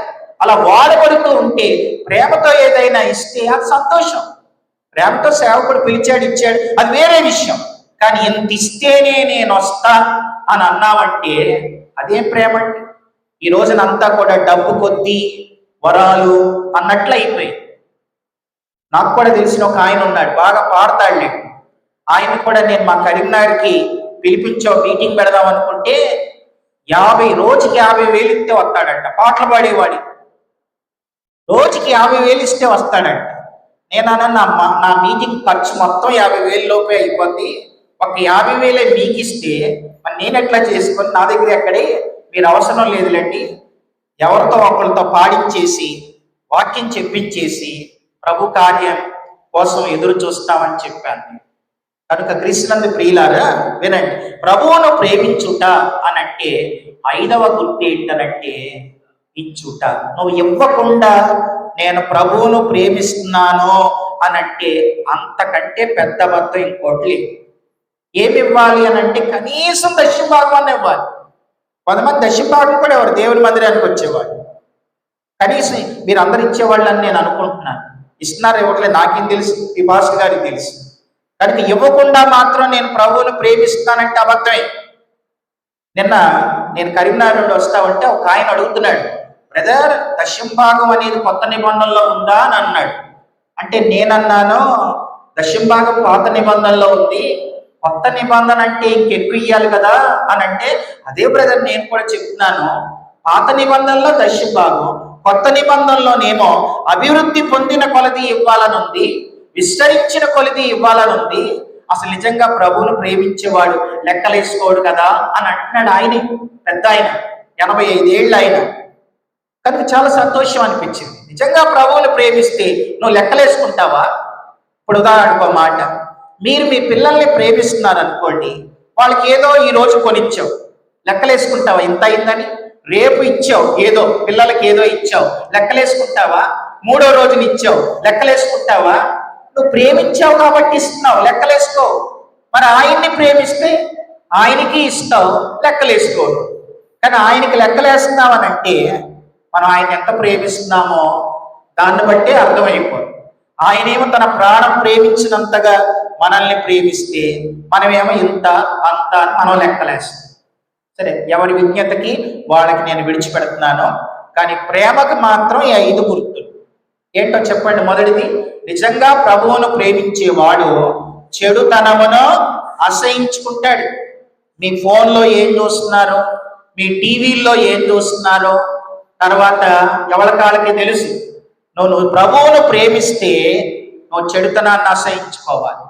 అలా వాడబడుతూ ఉంటే, ప్రేమతో ఏదైనా ఇస్తే అది సంతోషం. ప్రేమతో సేవకుడు పిలిచాడు, ఇచ్చాడు, అది వేరే విషయం. కానీ ఎంత ఇస్తేనే నేను వస్తా అని అన్నావంటే అదేం ప్రేమ అండి? ఈ రోజునంతా కూడా డబ్బు కొద్దీ వరాలు అన్నట్లు అయిపోయి. నాకు కూడా తెలిసిన ఒక ఆయన ఉన్నాడు, బాగా పాడతాడులే. ఆయన కూడా నేను మా కరీంనగర్కి పిలిపించో మీటింగ్ పెడదాం అనుకుంటే రోజుకి 50,000 ఇస్తే వస్తాడంట. పాటలు పాడేవాడి రోజుకి 50,000 ఇస్తే వస్తాడంట. నేను అన్నా, నా మీటింగ్ ఖర్చు మొత్తం 50,000 లోపే అయిపోద్ది, ఒక 50,000 మీకు ఇస్తే మరి నేను ఎట్లా చేసుకొని, నా దగ్గర ఎక్కడే, మీరు అవసరం లేదులేండి, ఎవరితో ఒకరితో పాడించేసి వాక్యం చెప్పించేసి ప్రభు కార్యం కోసం ఎదురు చూస్తామని చెప్పాను. కనుక క్రీస్తునందు ప్రియులారా వినండి, ప్రభువును ప్రేమించుట అనంటే ఐదవ గుర్తు ఏంటనంటే ఇచ్చుట. నువ్వు ఇవ్వకుండా నేను ప్రభువును ప్రేమిస్తున్నాను అనంటే అంతకంటే పెద్ద అబద్ధం ఇంకోటి లేదు. ఏమి ఇవ్వాలి అని అంటే కనీసం దశమభాగం ఇవ్వాలి. కొంతమంది దశమభాగం కూడా ఎవరు దేవుని మందిరానికి వచ్చేవాళ్ళు. కనీసం మీరు అందరు ఇచ్చేవాళ్ళని నేను అనుకుంటున్నాను. ఇస్తున్నారు ఇవ్వట్లేదు నాకేం తెలుసు, ఈ భాస్కర్ గారికి తెలుసు. కనుక ఇవ్వకుండా మాత్రం నేను ప్రభువును ప్రేమిస్తానంటే అబద్ధమే. నిన్న నేను కరీంనగర్ నుండి వస్తా ఉంటే ఒక ఆయన అడుగుతున్నాడు, బ్రదర్ దశమభాగం అనేది కొత్త నిబంధనలో ఉందా అని అన్నాడు. అంటే నేనన్నాను దశమభాగం పాత నిబంధనలో ఉంది, కొత్త నిబంధన అంటే ఇంకెక్కువ ఇయ్యాలి కదా అని అంటే, అదే బ్రదర్ నేను కూడా చెప్తున్నాను, పాత నిబంధనలో దశమభాగం, కొత్త నిబంధనలోనేమో అభివృద్ధి పొందిన కొలది ఇవ్వాలని ఉంది, విస్తరించిన కొలది ఇవ్వాలని ఉంది. అసలు నిజంగా ప్రభువును ప్రేమించేవాడు లెక్కలేసుకోడు కదా అని అంటున్నాడు. ఆయన పెద్ద ఆయన, 85 ఏళ్ళు ఆయన. కనుక చాలా సంతోషం అనిపించింది. నిజంగా ప్రభువును ప్రేమిస్తే నువ్వు లెక్కలేసుకుంటావా? ఇప్పుడు ఉదాహరణకు మాట, మీరు మీ పిల్లల్ని ప్రేమిస్తున్నారు అనుకోండి, వాళ్ళకి ఏదో ఈ రోజు కొనిచ్చావు, లెక్కలేసుకుంటావా ఇంత అయిందని? రేపు ఇచ్చావు ఏదో, పిల్లలకి ఏదో ఇచ్చావు, లెక్కలేసుకుంటావా? మూడో రోజుని ఇచ్చావు, లెక్కలేసుకుంటావా? నువ్వు ప్రేమించావు కాబట్టి ఇస్తున్నావు, లెక్కలేసుకో. మరి ఆయన్ని ప్రేమిస్తే ఆయనకి ఇస్తావు, లెక్కలేసుకోవు. కానీ ఆయనకి లెక్కలేస్తున్నావు అని అంటే మనం ఆయన ఎంత ప్రేమిస్తున్నామో దాన్ని బట్టే అర్థమైపోదు. ఆయనేమో తన ప్రాణం ప్రేమించినంతగా మనల్ని ప్రేమిస్తే మనమేమో ఇంత అంత అని మనం లెక్కలేస్తాం. సరే, ఎవరి విజ్ఞతకి వాళ్ళకి నేను విడిచిపెడుతున్నాను. కానీ ప్రేమకు మాత్రం ఈ 5 గుర్తులు ఏంటో చెప్పండి. మొదటిది, నిజంగా ప్రభువును ప్రేమించేవాడు చెడుతనమును అసహించుకుంటాడు. మీ ఫోన్లో ఏం చూస్తున్నారు, మీ టీవీల్లో ఏం చూస్తున్నారో తర్వాత ఎవరి కాళ్ళకి తెలుసు. నువ్వు ప్రభువును ప్రేమిస్తే నువ్వు చెడుతనాన్ని అసహించుకోవాలి.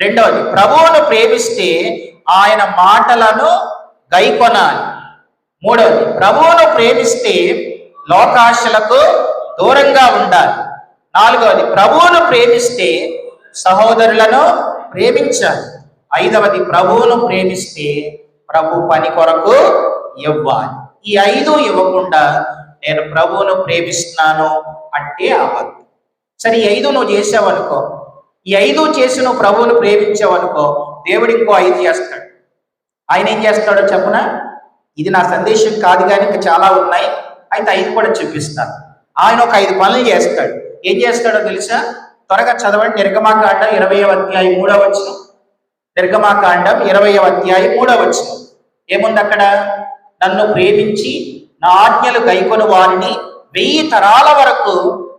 రెండవది, ప్రభువును ప్రేమిస్తే ఆయన మాటలను గైకొనాలి. మూడవది, ప్రభువును ప్రేమిస్తే లోకాశలకు దూరంగా ఉండాలి. నాలుగవది, ప్రభువును ప్రేమిస్తే సహోదరులను ప్రేమించాలి. ఐదవది, ప్రభువును ప్రేమిస్తే ప్రభు పని కొరకు ఇవ్వాలి. ఈ 5 ఇవ్వకుండా నేను ప్రభువును ప్రేమిస్తున్నాను అంటే అబద్ధం. సరే, ఈ 5 నువ్వు చేసావనుకో, ఈ 5 చేసి నువ్వు ప్రభువును ప్రేమించావనుకో, దేవుడు ఇంకో 5 చేస్తాడు. ఆయన ఏం చేస్తాడో చెప్పనా? ఇది నా సందేశం కాదు కానీ ఇంకా చాలా ఉన్నాయి, అయితే 5 కూడా చూపిస్తాను. ఆయన ఒక 5 పనులు చేస్తాడు. ఏం చేస్తాడో తెలుసా? త్వరగా చదవండి. నిర్గమాకాండం 20వ అధ్యాయం 3వ వచనం. నిర్గమాకాండం 20వ అధ్యాయం 3వ వచనం ఏముంది అక్కడ? నన్ను ప్రేమించి నా ఆజ్ఞలు గైకొను వారిని 1000 తరాల వరకు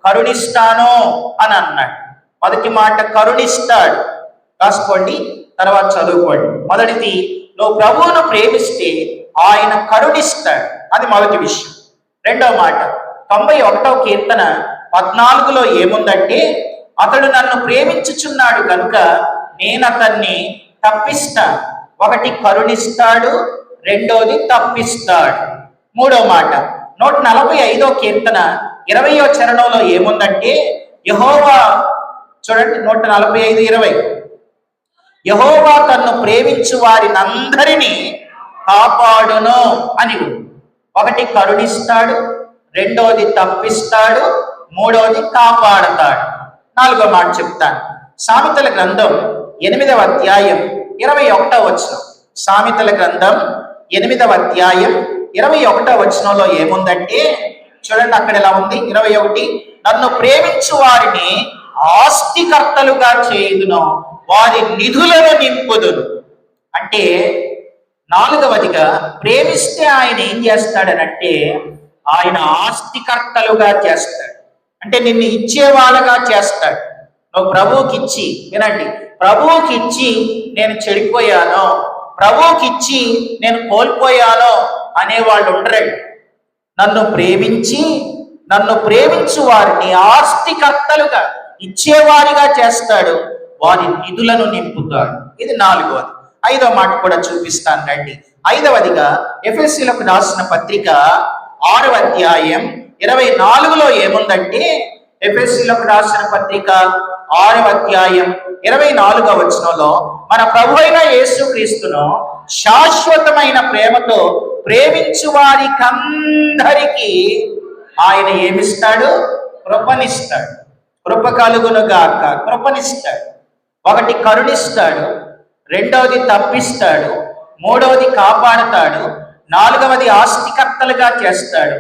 కరుణిస్తాను అని అన్నాడు. మొదటి మాట కరుణిస్తాడు, రాసుకోండి, తర్వాత చదువుకోండి. మొదటిది, నువ్వు ప్రభువును ప్రేమిస్తే ఆయన కరుణిస్తాడు, అది మొదటి విషయం. రెండవ మాట 91వ కీర్తన 14లో ఏముందంటే, అతడు నన్ను ప్రేమించుచున్నాడు కనుక నేను అతన్ని తప్పిస్తాను. ఒకటి కరుణిస్తాడు, రెండోది తప్పిస్తాడు. మూడో మాట 145వ కీర్తన 20వ చరణంలో ఏముందంటే, యెహోవా, చూడండి 145:20, యెహోవా తన్ను ప్రేమించు వారినందరినీ కాపాడును అని. ఒకటి కరుణిస్తాడు, రెండోది తప్పిస్తాడు, మూడోది కాపాడతాడు. నాలుగో మాట చెప్తాను. సామెతల గ్రంథం 8వ అధ్యాయం 21వ వచనం. సామెతల గ్రంథం 8వ అధ్యాయం 21వ వచనంలో ఏముందంటే, చూడండి అక్కడ ఎలా ఉంది. 21, నన్ను ప్రేమించు వారిని ఆస్తికర్తలుగా చేయుదును, వారి నిధులను నింపుదును. అంటే నాలుగవదిగా ప్రేమిస్తే ఆయన ఏం చేస్తాడనంటే ఆయన ఆస్తికర్తలుగా చేస్తాడు. అంటే నిన్ను ఇచ్చేవాళ్ళగా చేస్తాడు. నువ్వు ప్రభువుకి ఇచ్చి, వినండి, ప్రభువుకి ఇచ్చి నేను చెడిపోయాను, ప్రభువుకి ఇచ్చి నేను కోల్పోయాను అనేవాళ్ళు ఉండరండి. నన్ను ప్రేమించు వారిని ఆస్తికర్తలుగా, ఇచ్చేవారిగా చేస్తాడు, వారి నిధులను నింపుతాడు. ఇది నాలుగవది. 5వ మాట కూడా చూపిస్తాను రండి. 5వదిగా ఎఫెసీయులకు రాసిన పత్రిక 6వ అధ్యాయం 24లో ఏముందంటే, ఎఫెసీయులకు రాసిన పత్రిక 6వ అధ్యాయం 24వ వచనంలో మన ప్రభు అయిన యేసుక్రీస్తును శాశ్వతమైన ప్రేమతో ప్రేమించు వారికందరికీ ఆయన ఏమిస్తాడు? కృపనిస్తాడు. కృప కలుగునుగాక, కృపనిస్తాడు. ఒకటి కరుణిస్తాడు, రెండవది తప్పిస్తాడు, మూడవది కాపాడుతాడు, నాలుగవది ఆస్తికర్తలుగా చేస్తాడు,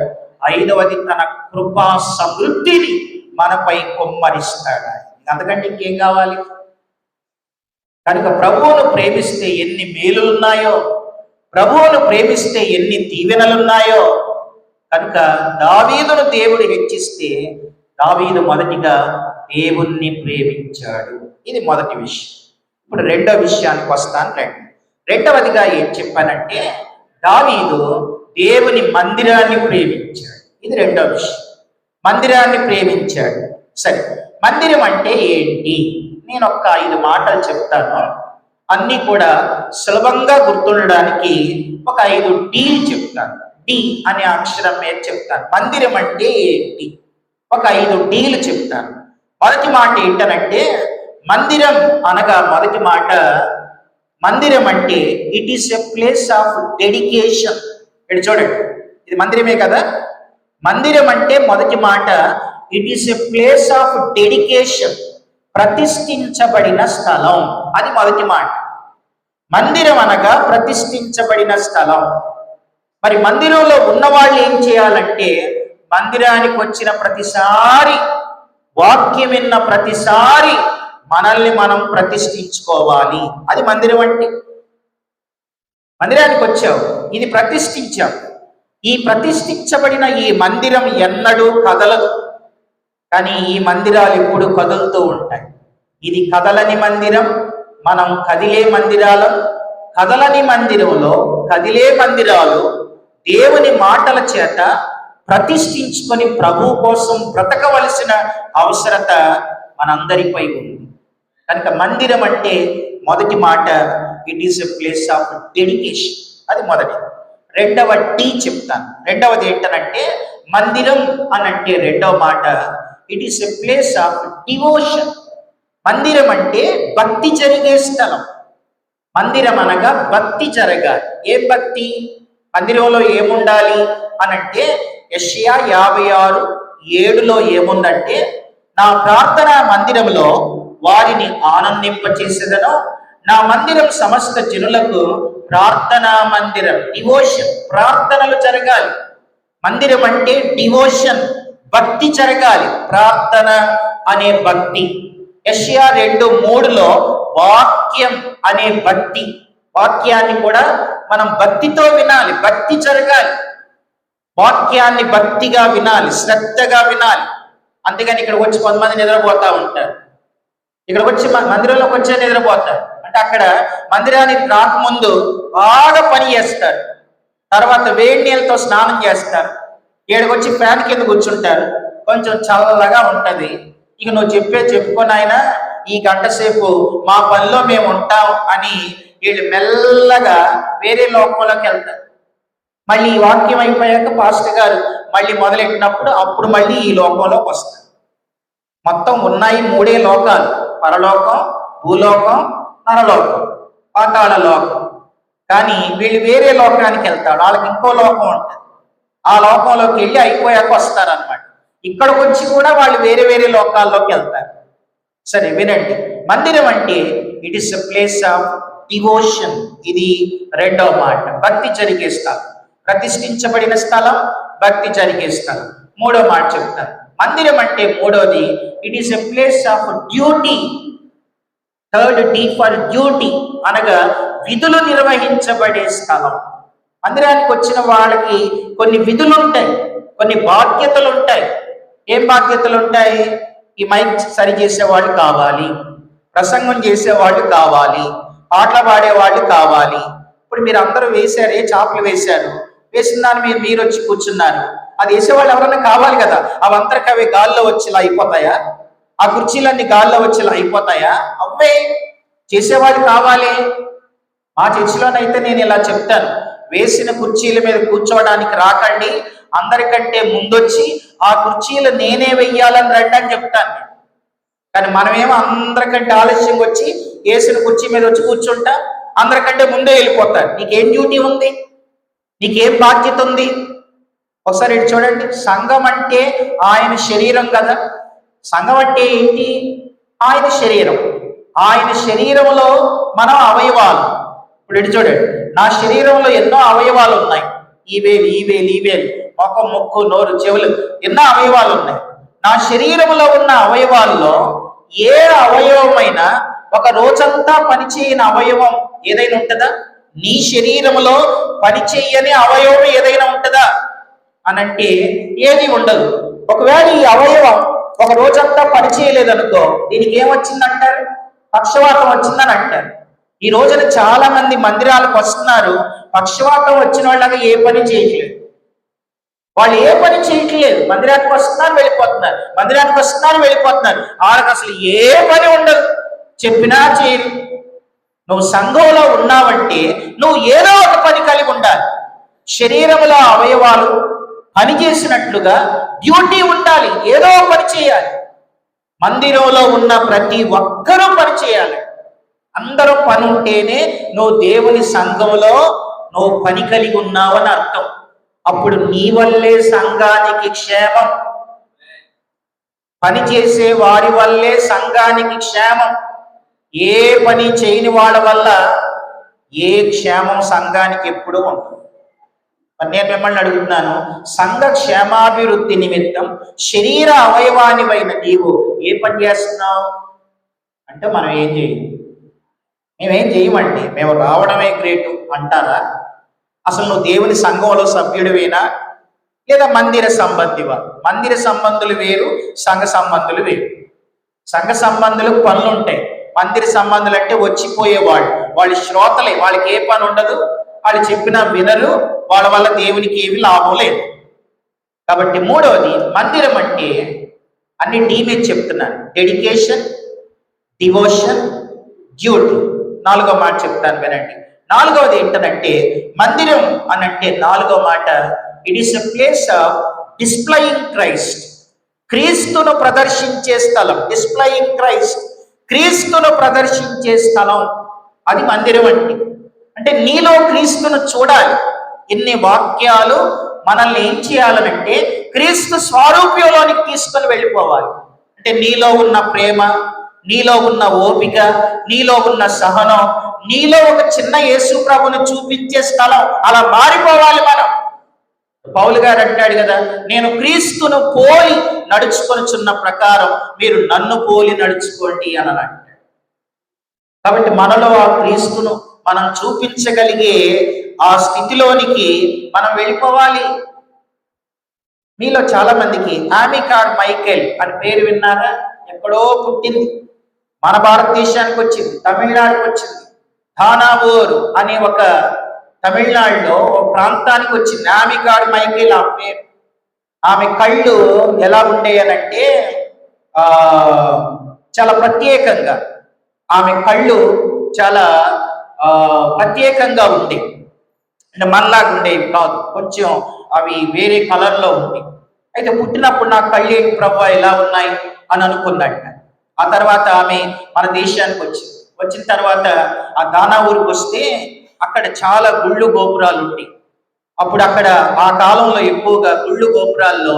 ఐదవది తన కృపా సమృద్ధిని మనపై కుమ్మరిస్తాడు. అంతకంటే ఇంకేం కావాలి? కనుక ప్రభువును ప్రేమిస్తే ఎన్ని మేలులున్నాయో, ప్రభువును ప్రేమిస్తే ఎన్ని దీవెనలున్నాయో. కనుక దావీదును దేవుడు హెచ్చిస్తే దావీదు మొదటిగా దేవుణ్ణి ప్రేమించాడు. ఇది మొదటి విషయం. ఇప్పుడు రెండో విషయానికి వస్తాను. రెండవదిగా ఏం చెప్పానంటే దావీదు దేవుని మందిరాన్ని ప్రేమించాడు. ఇది రెండో విషయం. మందిరాన్ని ప్రేమించాడు. సరే, మందిరం అంటే ఏంటి? నేను ఒక 5 మాటలు చెప్తాను. అన్నీ కూడా సులభంగా గుర్తుండడానికి ఒక 5 డీలు చెప్తాను. డి అనే అక్షరం మీద చెప్తాను. మందిరం అంటే ఏంటి? ఒక 5 డీలు చెప్తాను. మొదటి మాట ఏంటనంటే మందిరం అనగా మొదటి మాట, మందిరం అంటే it is a place of dedication. ఇక్కడ చూడండి, ఇది మందిరమే కదా. మందిరం అంటే మొదటి మాట it is a place of dedication, ప్రతిష్ఠించబడిన స్థలం. అది మొదటి మాట. మందిరం అనగా ప్రతిష్ఠించబడిన స్థలం. మరి మందిరంలో ఉన్నవాళ్ళు ఏం చేయాలంటే మందిరానికి వచ్చిన ప్రతిసారి, వాక్యం విన్న ప్రతిసారి మనల్ని మనం ప్రతిష్ఠించుకోవాలి. అది మందిరం అంటే. మందిరానికి వచ్చావు, ఇది ప్రతిష్ఠించావు. ఈ ప్రతిష్ఠించబడిన ఈ మందిరం ఎన్నడూ కదలదు. కానీ ఈ మందిరాలు ఎప్పుడు కదులుతూ ఉంటాయి. ఇది కదలని మందిరం, మనం కదిలే మందిరాలం. కదలని మందిరంలో కదిలే మందిరాలు దేవుని మాటల చేత ప్రతిష్ఠించుకొని ప్రభు కోసం బ్రతకవలసిన అవసరత మనందరిపై ఉంది. కనుక మందిరం అంటే మొదటి మాట it is a place of dedication. అది మొదటి. రెండవ టీ చెప్తాను. రెండవది ఏంటనంటే మందిరం అనంటే రెండవ మాట it is a place of devotion. మందిరం అంటే భక్తి జరిగే స్థలం. మందిరం అనగా భక్తి జరగాలి. ఏం భక్తి? మందిరంలో ఏముండాలి అనంటే యెషయా 56:7 ఏముందంటే నా ప్రార్థన మందిరంలో వారిని ఆనందింపచేసేదను, నా మందిరం సమస్త జనులకు ప్రార్థనా మందిరం. డివోషన్, ప్రార్థనలు జరగాలి. మందిరం అంటే డివోషన్, భక్తి జరగాలి. ప్రార్థన అనే భక్తి. యెషయా 2:3 వాక్యం అనే భక్తి. వాక్యాన్ని కూడా మనం భక్తితో వినాలి, భక్తి జరగాలి. వాక్యాన్ని భక్తిగా వినాలి, శ్రద్ధగా వినాలి. అంతేగాని ఇక్కడికి వచ్చి కొంతమంది నిద్రపోతా ఉంటారు. ఇక్కడికి వచ్చి మందిరంలోకి వచ్చే నిద్రపోతారు. అంటే అక్కడ మందిరానికి రాకముందు బాగా పని చేస్తారు, తర్వాత వేడి నీళ్ళతో స్నానం చేస్తారు, ఏడుకొచ్చి ఫ్యాన్ కింద కూర్చుంటారు, కొంచెం చల్లగా ఉంటది. ఇక నువ్వు చెప్పుకోనైనా ఈ గంట సేపు మా పనిలో మేము ఉంటాం అని వీళ్ళు మెల్లగా వేరే లోకంలోకి వెళ్తారు. మళ్ళీ ఈ వాక్యం అయిపోయాక పాస్టర్ గారు మళ్ళీ మొదలెట్టినప్పుడు అప్పుడు మళ్ళీ ఈ లోకంలోకి వస్తారు. మొత్తం ఉన్నాయి 3 లోకాలు: పరలోకం, భూలోకం, నరలోకం, పాతాళ లోకం. కానీ వీళ్ళు వేరే లోకానికి వెళ్తారు, వాళ్ళకి ఇంకో లోకం ఉంటుంది. ఆ లోకంలోకి వెళ్ళి అయిపోయాక వస్తారనమాట. ఇక్కడికి వచ్చి కూడా వాళ్ళు వేరే వేరే లోకాల్లోకి వెళ్తారు. సరే వినండి, మందిరం అంటే it is a place of devotion. ఇది రెండవ మాట, భక్తి జరిగే స్థలం, ప్రతిష్ఠించబడిన స్థలం, భక్తి జరిగే స్థలం. మూడో మాట చెప్తాను. మందిరం అంటే మూడోది it is a place of duty. Third D for duty అనగా విధులు నిర్వహించబడే స్థలం. మందిరానికి వచ్చిన వాళ్ళకి కొన్ని విధులు ఉంటాయి, కొన్ని బాధ్యతలు ఉంటాయి. ఏం బాధ్యతలు ఉంటాయి? ఈ మైక్ సరి చేసేవాళ్ళు కావాలి, ప్రసంగం చేసేవాళ్ళు కావాలి, పాటలు పాడేవాళ్ళు కావాలి. ఇప్పుడు మీరు అందరూ వేశారే, చాపలు వేశారు, వేసిన దాని మీద మీరు వచ్చి కూర్చున్నారు. అది వేసేవాళ్ళు ఎవరన్నా కావాలి కదా. అవంతరికి అవి గాల్లో వచ్చేలా అయిపోతాయా? ఆ కుర్చీలన్నీ గాల్లో వచ్చేలా అయిపోతాయా? అవే చేసేవాళ్ళు కావాలి. మా చర్చిలోనైతే నేను ఇలా చెప్తాను, వేసిన కుర్చీల మీద కూర్చోవడానికి రాకండి, అందరికంటే ముందొచ్చి ఆ కుర్చీలు నేనే వెయ్యాలని రండి అని చెప్తాను. కానీ మనమేమో అందరికంటే ఆలస్యంగా వచ్చి వేసిన కుర్చీ మీద వచ్చి కూర్చుంటా, అందరికంటే ముందే వెళ్ళిపోతారు. నీకేం డ్యూటీ ఉంది? నీకేం బాధ్యత ఉంది? ఒకసారి ఇటు చూడండి. సంఘం అంటే ఆయన శరీరం కదా. సంఘం అంటే ఏంటి? ఆయన శరీరం. ఆయన శరీరంలో మనం అవయవాలు. ఇప్పుడు ఇటు చూడండి, నా శరీరంలో ఎన్నో అవయవాలు ఉన్నాయి. ఈవేలు, ముఖం, ముక్కు, నోరు, చెవులు, ఎన్నో అవయవాలు ఉన్నాయి. నా శరీరంలో ఉన్న అవయవాల్లో ఏ అవయవమైనా ఒక రోజంతా పనిచేయని అవయవం ఏదైనా ఉంటుందా? నీ శరీరంలో పనిచేయని అవయవం ఏదైనా ఉంటుందా అనంటే ఏది ఉండదు. ఒకవేళ ఈ అవయవం ఒక రోజంతా పనిచేయలేదనుకో, దీనికి ఏమొచ్చిందంటారు? పక్షవాతం వచ్చిందని అంటారు. ఈ రోజున చాలా మంది మందిరాలకు వస్తున్నారు, పక్షవాతం వచ్చిన వాళ్ళగా ఏ పని చేయట్లేదు. వాళ్ళు ఏ పని చేయట్లేదు. మందిరానికి వస్తున్నారు, వెళ్ళిపోతున్నారు, మందిరానికి వస్తున్నారు, వెళ్ళిపోతున్నారు. వాళ్ళకి అసలు ఏ పని ఉండదు, చెప్పినా చేయరు. నువ్వు సంఘంలో ఉన్నావంటే నువ్వు ఏదో ఒక పని కలిగి ఉండాలి. శరీరంలో అవయవాలు పనిచేసినట్లుగా డ్యూటీ ఉండాలి, ఏదో పని చేయాలి. మందిరంలో ఉన్న ప్రతి ఒక్కరూ పని చేయాలి. అందరూ పని ఉంటేనే నువ్వు దేవుని సంఘంలో నువ్వు పని కలిగి ఉన్నావని అర్థం. అప్పుడు నీ వల్లే సంఘానికి క్షేమం. పని చేసే వారి వల్లే సంఘానికి క్షేమం. ఏ పని చేయని వాళ్ళ వల్ల ఏ క్షేమం సంఘానికి ఎప్పుడూ ఉంటుంది. నేను మిమ్మల్ని అడుగుతున్నాను, సంఘ క్షేమాభివృద్ధి నిమిత్తం శరీర అవయవానివైన నీవు ఏ పని చేస్తున్నావు అంటే మనం ఏం చేయం. మేమేం చేయమండి, మేము రావడమే గ్రేటు అంటారా? అసలు నువ్వు దేవుని సంఘంలో సభ్యుడివేనా లేదా మందిర సంబంధివా? మందిర సంబంధులు వేరు, సంఘ సంబంధులు వేరు. సంఘ సంబంధులకు పనులు ఉంటాయి. మందిర సంబంధులు అంటే వచ్చిపోయేవాళ్ళు, వాళ్ళు శ్రోతలే, వాళ్ళకి ఏ పని ఉండదు, వాళ్ళు చెప్పినా వినరు, వాళ్ళ వల్ల దేవునికి ఏమి లాభం లేదు. కాబట్టి మూడవది, మందిరం అంటే అన్ని టీమే చెప్తున్నాను, డెడికేషన్, డివోషన్, డ్యూటీ. నాలుగో మాట చెప్తాను వినండి. నాలుగవది ఏంటంటే మందిరం అనంటే నాలుగో మాట, it is a place of displaying Christ. క్రీస్తును ప్రదర్శించే స్థలం. డిస్ప్లేయింగ్ క్రైస్ట్, క్రీస్తును ప్రదర్శించే స్థలం, అది మందిరం అంటే నీలో క్రీస్తును చూడాలి. ఇన్ని వాక్యాలు మనల్ని ఏం చేయాలనంటే క్రీస్తు స్వరూప్యంలోనికి తీసుకొని వెళ్ళిపోవాలి. అంటే నీలో ఉన్న ప్రేమ, నీలో ఉన్న ఓపిక, నీలో ఉన్న సహనం, నీలో ఒక చిన్న యేసు ప్రభుని చూపించే స్థలం అలా మారిపోవాలి మనం. పౌలు గారు అంటాడు కదా, నేను క్రీస్తును పోలి నడుచుకొనుచున్న ప్రకారం మీరు నన్ను పోలి నడుచుకోండి అని అంటాడు. కాబట్టి మనలో ఆ క్రీస్తును మనం చూపించగలిగే ఆ స్థితిలోనికి మనం వెళ్ళిపోవాలి. మీలో చాలా మందికి ఆమికార్ మైకేల్ అని పేరు విన్నారా? ఎక్కడో పుట్టింది, మన భారతదేశానికి వచ్చింది, తమిళనాడుకి వచ్చింది. థానావూర్ అనే ఒక తమిళనాడులో ఒక ప్రాంతానికి వచ్చింది ఆమికార్ మైకేల్. ఆ పేరు. ఆమె కళ్ళు ఎలా ఉండేయనంటే చాలా ప్రత్యేకంగా, ఆమె కళ్ళు చాలా ప్రత్యేకంగా ఉండేవి. అంటే మనలాగా ఉండేవి కాదు, కొంచెం అవి వేరే కలర్లో ఉండేవి. అయితే పుట్టినప్పుడు నా కళ్ళు ఏంటి ప్రభు ఇలా ఉన్నాయి అని అనుకున్నట్ట. ఆ తర్వాత ఆమె మన దేశానికి వచ్చిన తర్వాత ఆ దానా ఊరికి వస్తే అక్కడ చాలా గుళ్ళు గోపురాలు ఉంటాయి. అప్పుడు అక్కడ ఆ కాలంలో ఎక్కువగా గుళ్ళు గోపురాల్లో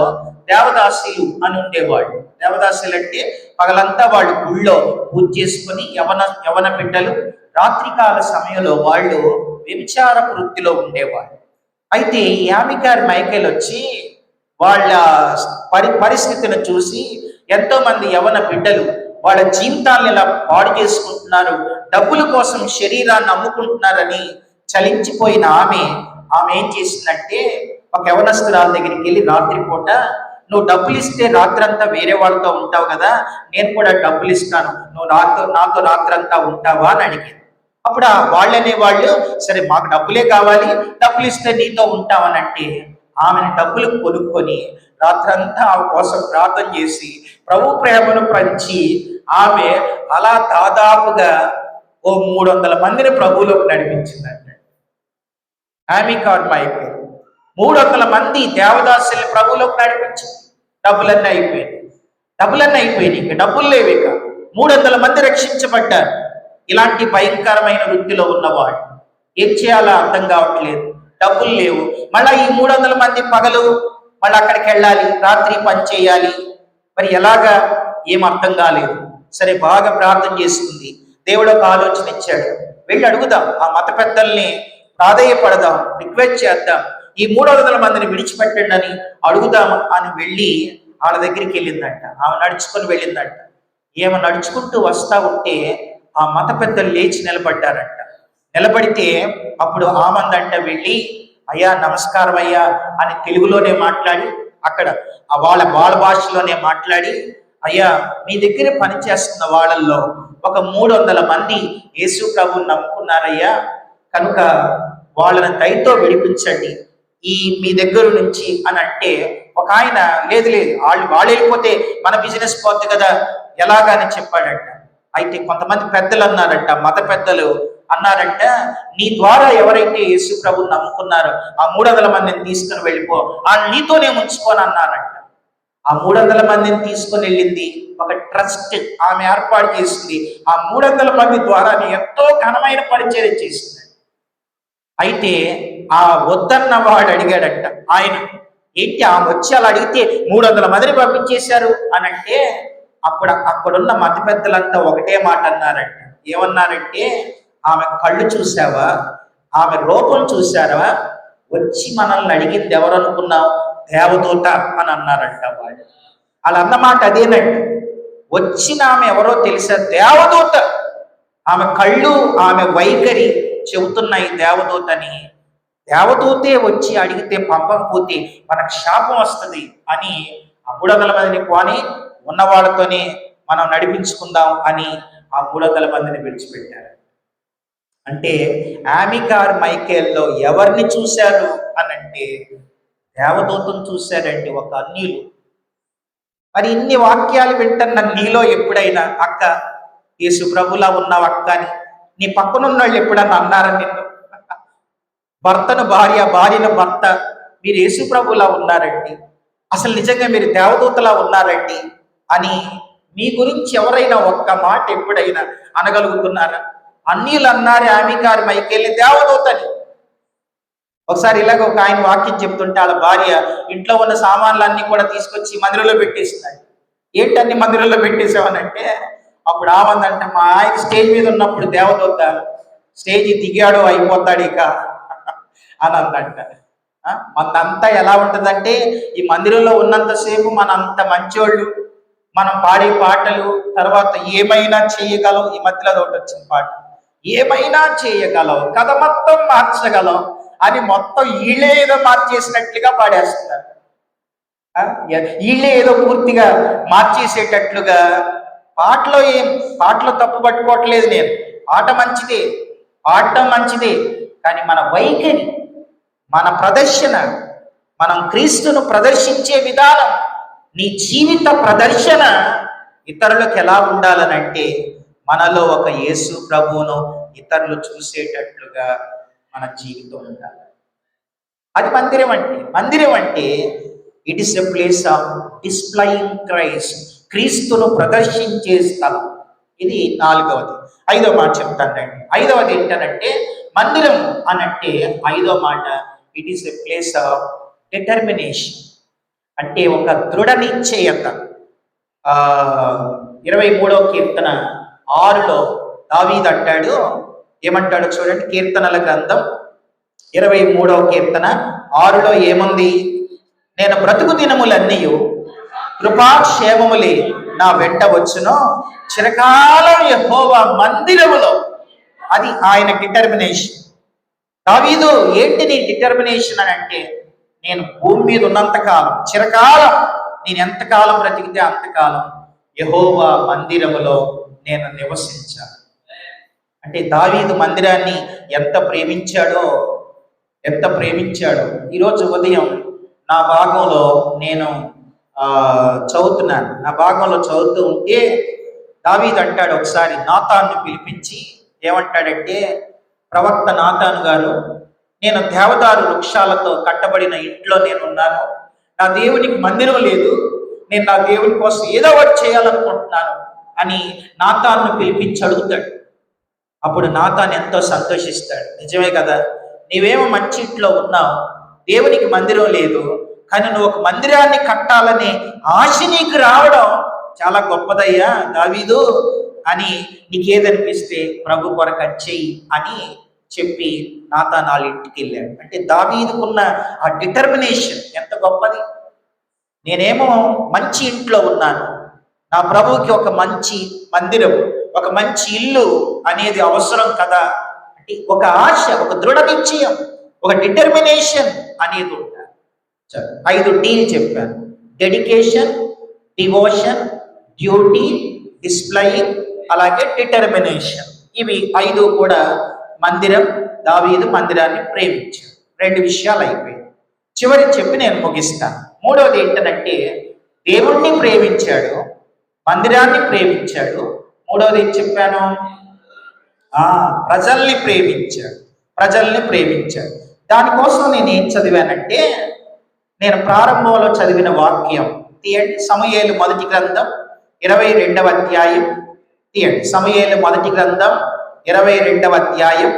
దేవదాసులు అని ఉండేవాళ్ళు. దేవదాసులు అంటే పగలంతా వాళ్ళు గుళ్ళో పూజ చేసుకుని యవన బిడ్డలు రాత్రికాల సమయంలో వాళ్ళు వ్యభిచార వృత్తిలో ఉండేవాళ్ళు. అయితే ఆమికార్ మైకేల్ వచ్చి వాళ్ళ పరిస్థితిని చూసి ఎంతో మంది యవన బిడ్డలు వాళ్ళ జీవితాలను ఇలా పాడు చేసుకుంటున్నారు, డబ్బుల కోసం శరీరాన్ని అమ్ముకుంటున్నారని చలించిపోయిన ఆమె ఏం చేసిందంటే ఒక యవనస్తురాల దగ్గరికి వెళ్ళి రాత్రిపూట, నువ్వు డబ్బులు ఇస్తే రాత్రంతా వేరే వాళ్ళతో ఉంటావు కదా, నేను కూడా డబ్బులు ఇస్తాను, నువ్వు నాతో రాత్రంతా ఉంటావా అని అడిగింది. అప్పుడు వాళ్ళనే వాళ్ళు సరే మాకు డబ్బులే కావాలి, డబ్బులు ఇస్తే నీతో ఉంటామని అంటే ఆమెను డబ్బులు కొనుక్కొని రాత్రంతా ఆమె కోసం ప్రార్థన చేసి ప్రభు ప్రేమను పంచి ఆమె అలా దాదాపుగా 300 మందిని ప్రభువులోకి నడిపించిందంట. ఆమికార్ మైకేల్ 300 మంది దేవదాసుల్ని ప్రభువులోకి నడిపించింది. డబ్బులన్నీ అయిపోయినాయి, ఇంకా డబ్బులు లేవు. ఇక 300 మంది రక్షించబడ్డారు. ఇలాంటి భయంకరమైన వృత్తిలో ఉన్నవాడు ఏం చేయాలో అర్థం కావట్లేదు. డబ్బులు లేవు. మళ్ళీ ఈ 300 మంది పగలు మళ్ళీ అక్కడికి వెళ్ళాలి, రాత్రి పని చేయాలి. మరి ఎలాగా ఏం అర్థం కాలేదు. సరే, బాగా ప్రార్థన చేసుకుంది. దేవుడు ఒక ఆలోచన ఇచ్చాడు. వెళ్ళి అడుగుదాం, ఆ మత పెద్దల్ని ప్రాధేయపడదాం, రిక్వెస్ట్ చేద్దాం, ఈ 300 మందిని విడిచిపెట్టండి అని అడుగుదాం అని వెళ్ళి వాళ్ళ దగ్గరికి వెళ్ళిందంట. ఆమె నడుచుకొని వెళ్ళిందంట. ఏమో నడుచుకుంటూ వస్తా ఉంటే ఆ మత పెద్దలు లేచి నిలబడ్డారంట. నిలబడితే అప్పుడు ఆమందంట వెళ్ళి, అయ్యా నమస్కారం అయ్యా అని తెలుగులోనే మాట్లాడి, అక్కడ వాళ్ళ భాషలోనే మాట్లాడి, అయ్యా మీ దగ్గర పనిచేస్తున్న వాళ్ళల్లో ఒక 300 మంది యేసు ప్రభువుని నమ్ముకున్నారయ్యా, కనుక వాళ్ళని దయతో విడిపించండి ఈ మీ దగ్గర నుంచి అని అంటే, ఒక ఆయన లేదు లేదు వాళ్ళు వెళ్ళిపోతే మన బిజినెస్ పోతుంది కదా ఎలాగని చెప్పాడంట. అయితే కొంతమంది పెద్దలు అన్నారంట, మత పెద్దలు అన్నారంట, నీ ద్వారా ఎవరైతే యేసు ప్రభువుని నమ్ముకున్నారో ఆ 300 మందిని తీసుకుని వెళ్ళిపో, వాళ్ళు నీతోనే ఉంచుకొని అన్నారంట. ఆ 300 మందిని తీసుకుని వెళ్ళింది ఒక ట్రస్ట్ ఆమె ఏర్పాటు చేసింది. ఆ 300 మంది ద్వారా ఎంతో ఘనమైన పరిచయం చేసింది. అయితే ఆ వద్దన్న వాడు అడిగాడంట, ఆయన ఏంటి ఆమె వచ్చి అలా అడిగితే 300 మందిని పంపించేశారు అని అంటే, అప్పుడు అక్కడున్న మత పెద్దలంతా ఒకటే మాట అన్నారంట. ఏమన్నారంటే, ఆమె కళ్ళు చూసావా, ఆమె రూపం చూసావా, వచ్చి మనల్ని అడిగింది ఎవరు అనుకున్నావు, దేవదూత అని అన్నారంట వాళ్ళు. వాళ్ళు అన్నమాట అదేనండి. వచ్చిన ఆమె ఎవరో తెలుసా, దేవదూత. ఆమె కళ్ళు ఆమె వైఖరి చెబుతున్నాయి దేవదూతని. దేవదూతే వచ్చి అడిగితే పంపకపోతే మనకు శాపం వస్తుంది అని ఆ 300 మందిని కొని ఉన్న వాళ్ళతోనే మనం నడిపించుకుందాం అని ఆ 300 మందిని విడిచిపెట్టారు. అంటే ఆమికార్ మైకేల్లో ఎవరిని చూశారు అని అంటే, దేవదూతను చూశారండి, ఒక అన్యులు. మరి ఇన్ని వాక్యాలు వింటున్న నీలో ఎప్పుడైనా అక్క యేసు ప్రభులా ఉన్నావు అక్క అని నీ పక్కనున్న వాళ్ళు ఎప్పుడన్నా అన్నారా నిన్ను? భర్తను భార్య, భార్యను భర్త, మీరు యేసు ప్రభులా ఉన్నారండి, అసలు నిజంగా మీరు దేవదూతలా ఉన్నారండి అని మీ గురించి ఎవరైనా ఒక్క మాట ఎప్పుడైనా అనగలుగుతున్నారా? అన్యులు అన్నారు ఆమికారు మైకేల్ని దేవదూతని. ఒకసారి ఇలాగ ఒక ఆయన వాక్యం చెప్తుంటే వాళ్ళ భార్య ఇంట్లో ఉన్న సామాన్లన్నీ కూడా తీసుకొచ్చి మందిరంలో పెట్టేస్తున్నాడు. ఏంటన్ని మందిరంలో పెట్టేసావనంటే, అప్పుడు ఆమందంటే, మా ఆయన స్టేజ్ మీద ఉన్నప్పుడు దేవదూత, స్టేజ్ దిగాడు అయిపోతాడు ఇక అని అందంట. మనంతా ఎలా ఉంటుందంటే, ఈ మందిరంలో ఉన్నంతసేపు మన అంత మంచోళ్ళు, మనం పాడే పాటలు, తర్వాత ఏమైనా చేయగలం. ఈ మధ్యలో ఒకటి వచ్చిన పాట, ఏమైనా చేయగలం, కథ మొత్తం మార్చగలం అని మొత్తం వీళ్ళే ఏదో మార్చేసినట్లుగా పాడేస్తున్నారు. వీళ్ళే ఏదో పూర్తిగా మార్చేసేటట్లుగా. పాటలో తప్పు పట్టుకోవట్లేదు నేను, పాట మంచిదే, పాడటం మంచిదే, కానీ మన వైఖరి, మన ప్రదర్శన, మనం క్రీస్తును ప్రదర్శించే విధానం, నీ జీవిత ప్రదర్శన ఇతరులకు ఎలా ఉండాలనంటే, మనలో ఒక యేసు ప్రభువును ఇతరులు చూసేటట్లుగా మన జీవితం ఉండాలి. అది మందిరం అంటే it is a place of displaying Christ, క్రీస్తును ప్రదర్శించే స్థలం. ఇది 4వది. 5వ మాట చెప్తానండి. 5వది ఏంటనంటే, మందిరం అనంటే 5వ మాట, it is a place of determination, అంటే ఒక దృఢ నిశ్చయత. 23వ కీర్తన 6లో దావీదు అంటాడు, ఏమంటాడో చూడండి. కీర్తనల గ్రంథం 23వ కీర్తన 6లో ఏముంది? నేను బ్రతుకు దినములన్నీ కృపాక్షేమములే నా వెంట వచ్చును, చిరకాలం యెహోవా మందిరములో. అది ఆయన డిటర్మినేషన్. దావీదు ఏంటి నీ డిటర్మినేషన్ అని అంటే, నేను భూమి మీద ఉన్నంతకాలం, చిరకాలం, నేను ఎంతకాలం బ్రతికితే అంతకాలం యెహోవా మందిరములో నేను నివసించాను. అంటే దావీదు మందిరాన్ని ఎంత ప్రేమించాడో. ఈరోజు ఉదయం నా భాగంలో నేను చదువుతున్నాను. నా భాగంలో చదువుతూ ఉంటే దావీదు అంటాడు, ఒకసారి నాతాను పిలిపించి ఏమంటాడంటే, ప్రవక్త నాతాను గారు, నేను దేవదారు వృక్షాలతో కట్టబడిన ఇంట్లో నేనున్నాను, నా దేవునికి మందిరం లేదు, నేను నా దేవుని కోసం ఏదో ఒకటి చేయాలనుకుంటున్నాను అని నాతాను పిలిపించి అడుగుతాడు. అప్పుడు నాతాను ఎంతో సంతోషిస్తాడు. నిజమే కదా, నీవేమో మంచి ఇంట్లో ఉన్నావు, దేవునికి మందిరం లేదు, కానీ నువ్వు ఒక మందిరాన్ని కట్టాలనే ఆశ నీకు రావడం చాలా గొప్పదయ్యా దావీదు అని నీకేదనిపిస్తే ప్రభు కొరకు చెయ్యి అని చెప్పి నాతాను వాళ్ళ ఇంటికి వెళ్ళాడు. అంటే దావీదుకున్న ఆ డిటర్మినేషన్ ఎంత గొప్పది. నేనేమో మంచి ఇంట్లో ఉన్నాను, నా ప్రభువుకి ఒక మంచి మందిరం, ఒక మంచి ఇల్లు అనేది అవసరం కదా. అంటే ఒక ఆశ, ఒక దృఢ నిశ్చయం, ఒక డిటర్మినేషన్ అనేది ఉండాలి. 5 Dలు చెప్పాను: డెడికేషన్, డివోషన్, డ్యూటీ, డిస్ప్లయింగ్, అలాగే డిటర్మినేషన్. ఇవి 5 కూడా మందిరం, దావీదు మందిరాన్ని ప్రేమించాడు. 2 విషయాలు అయిపోయాయి. చివరి చెప్పి నేను ముగిస్తాను. 3వది ఏంటంటే దేవుణ్ణి ప్రేమించాడు, మందిరాన్ని ప్రేమించాడు. 3వది ఏం చెప్పాను? ప్రజల్ని ప్రేమించాడు. దానికోసం నేను ఏం చదివానంటే, నేను ప్రారంభంలో చదివిన వాక్యం తీయండి. సమూయేలు మొదటి గ్రంథం 22వ అధ్యాయం తీయండి. సమూయేలు మొదటి గ్రంథం 22వ అధ్యాయం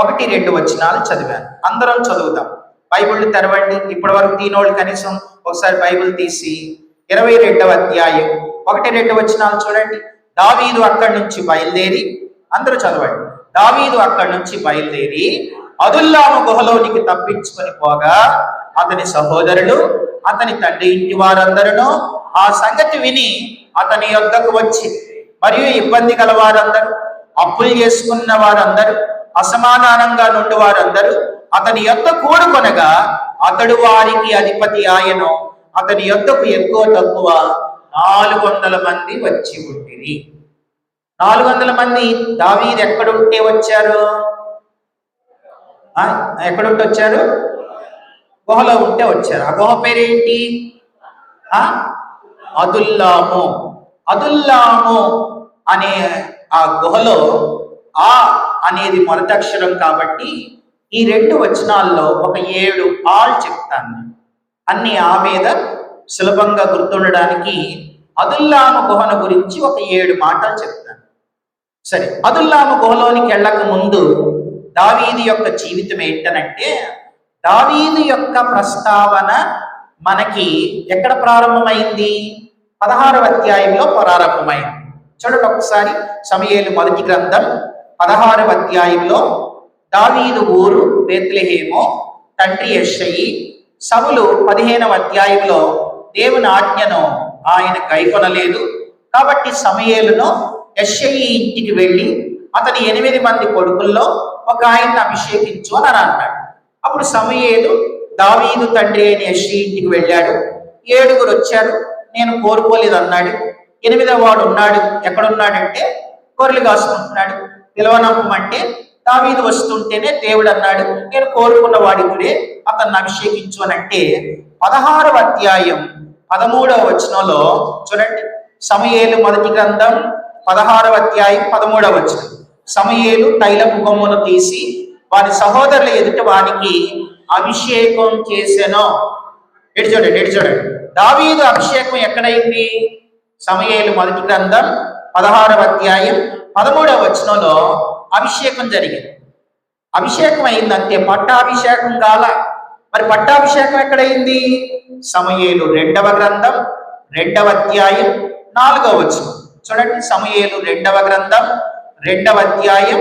1-2 వచనాలు చదివాను. అందరం చదువుదాం. బైబిల్ తెరవండి. ఇప్పటి వరకు తీనోళ్ళు కనీసం ఒకసారి బైబిల్ తీసి 22వ అధ్యాయం 1-2 వచనాలు చూడండి. దావీదు అక్కడి నుంచి బయలుదేరి, అందరూ చదవండి. దావీదు అక్కడి నుంచి బయలుదేరి అదుల్లాము గుహలోనికి తప్పించుకొని పోగా అతని సహోదరులు, అతని తండ్రి ఇంటి వారందరూ ఆ సంగతి విని అతని యొద్దకు వచ్చి, మరియు ఇబ్బంది గల వారందరూ, అప్పులు చేసుకున్న వారందరూ, అసమాధానంగా నుండి వారందరూ అతని యొద్ద కూడుకొనగా అతడు వారికి అధిపతి ఆయను. అతని యొద్దకు ఎక్కువ తక్కువ 400 మంది వచ్చి ఉండిరి. 400 మంది దావీదు ఎక్కడుంటే వచ్చారు? ఎక్కడుంటే వచ్చారు? గుహలో ఉంటే వచ్చారు. ఆ గుహ పేరేంటి? అదుల్లాము అనే ఆ గుహలో అనేది మొదటి అక్షరం కాబట్టి ఈ 2 వచనాల్లో ఒక 7 ఆల్ చెప్తాను. అన్ని మీద సులభంగా గుర్తుండడానికి అదుల్లాము గుహను గురించి ఒక 7 మాటలు చెప్తాను. సరే, అదుల్లాము గుహలోనికి వెళ్ళక ముందు దావీదు యొక్క జీవితం ఏంటనంటే, దావీదు యొక్క ప్రస్తావన మనకి ఎక్కడ ప్రారంభమైంది? 16వ అధ్యాయంలో ప్రారంభమైంది. చూడండి ఒకసారి. సమూయేలు మొదటి గ్రంథం 16వ అధ్యాయంలో దావీదు ఊరు బేత్లెహేము, తండ్రి యెష్షయి. సౌలు 15వ అధ్యాయంలో దేవుని ఆజ్ఞను ఆయన గైకొనలేదు కాబట్టి సమూయేలును యెష్షయి ఇంటికి వెళ్ళి అతని 8 మంది కొడుకుల్లో ఒక ఆయన్ని అభిషేకించు అని అన్నాడు. అప్పుడు సమూయేలు దావీదు తండ్రి అయిన యెష్షయి ఇంటికి వెళ్ళాడు. 7 వచ్చారు. నేను కోరుకోలేదు అన్నాడు. 8వ వాడు ఉన్నాడు. ఎక్కడున్నాడంటే గొర్రెలు కాసుకుంటున్నాడు. పిలవనమ్మంటే దావీదు వస్తుంటేనే దేవుడు అన్నాడు, నేను కోరుకున్న వాడికుడే, అతన్ని అభిషేకించు అని అంటే 16వ అధ్యాయం 13వ వచనంలో చూడండి. సమూయేలు మొదటి గ్రంథం 16వ అధ్యాయం 13వ వచనం. సమూయేలు తైలపు కొమ్మును తీసి వారి సహోదరుల ఎదుట వానికి అభిషేకం చేసెను. ఎటు చూడండి. దావీదు అభిషేకం ఎక్కడైంది? సమూయేలు మొదటి గ్రంథం 16వ అధ్యాయం 13వ వచనంలో అభిషేకం జరిగింది. అభిషేకం అయిందంటే పట్టాభిషేకం కాల. మరి పట్టాభిషేకం ఎక్కడైంది? సమూయేలు 2వ గ్రంథం 2వ అధ్యాయం 4వ వచనం చూడండి. సమూయేలు 2వ గ్రంథం 2వ అధ్యాయం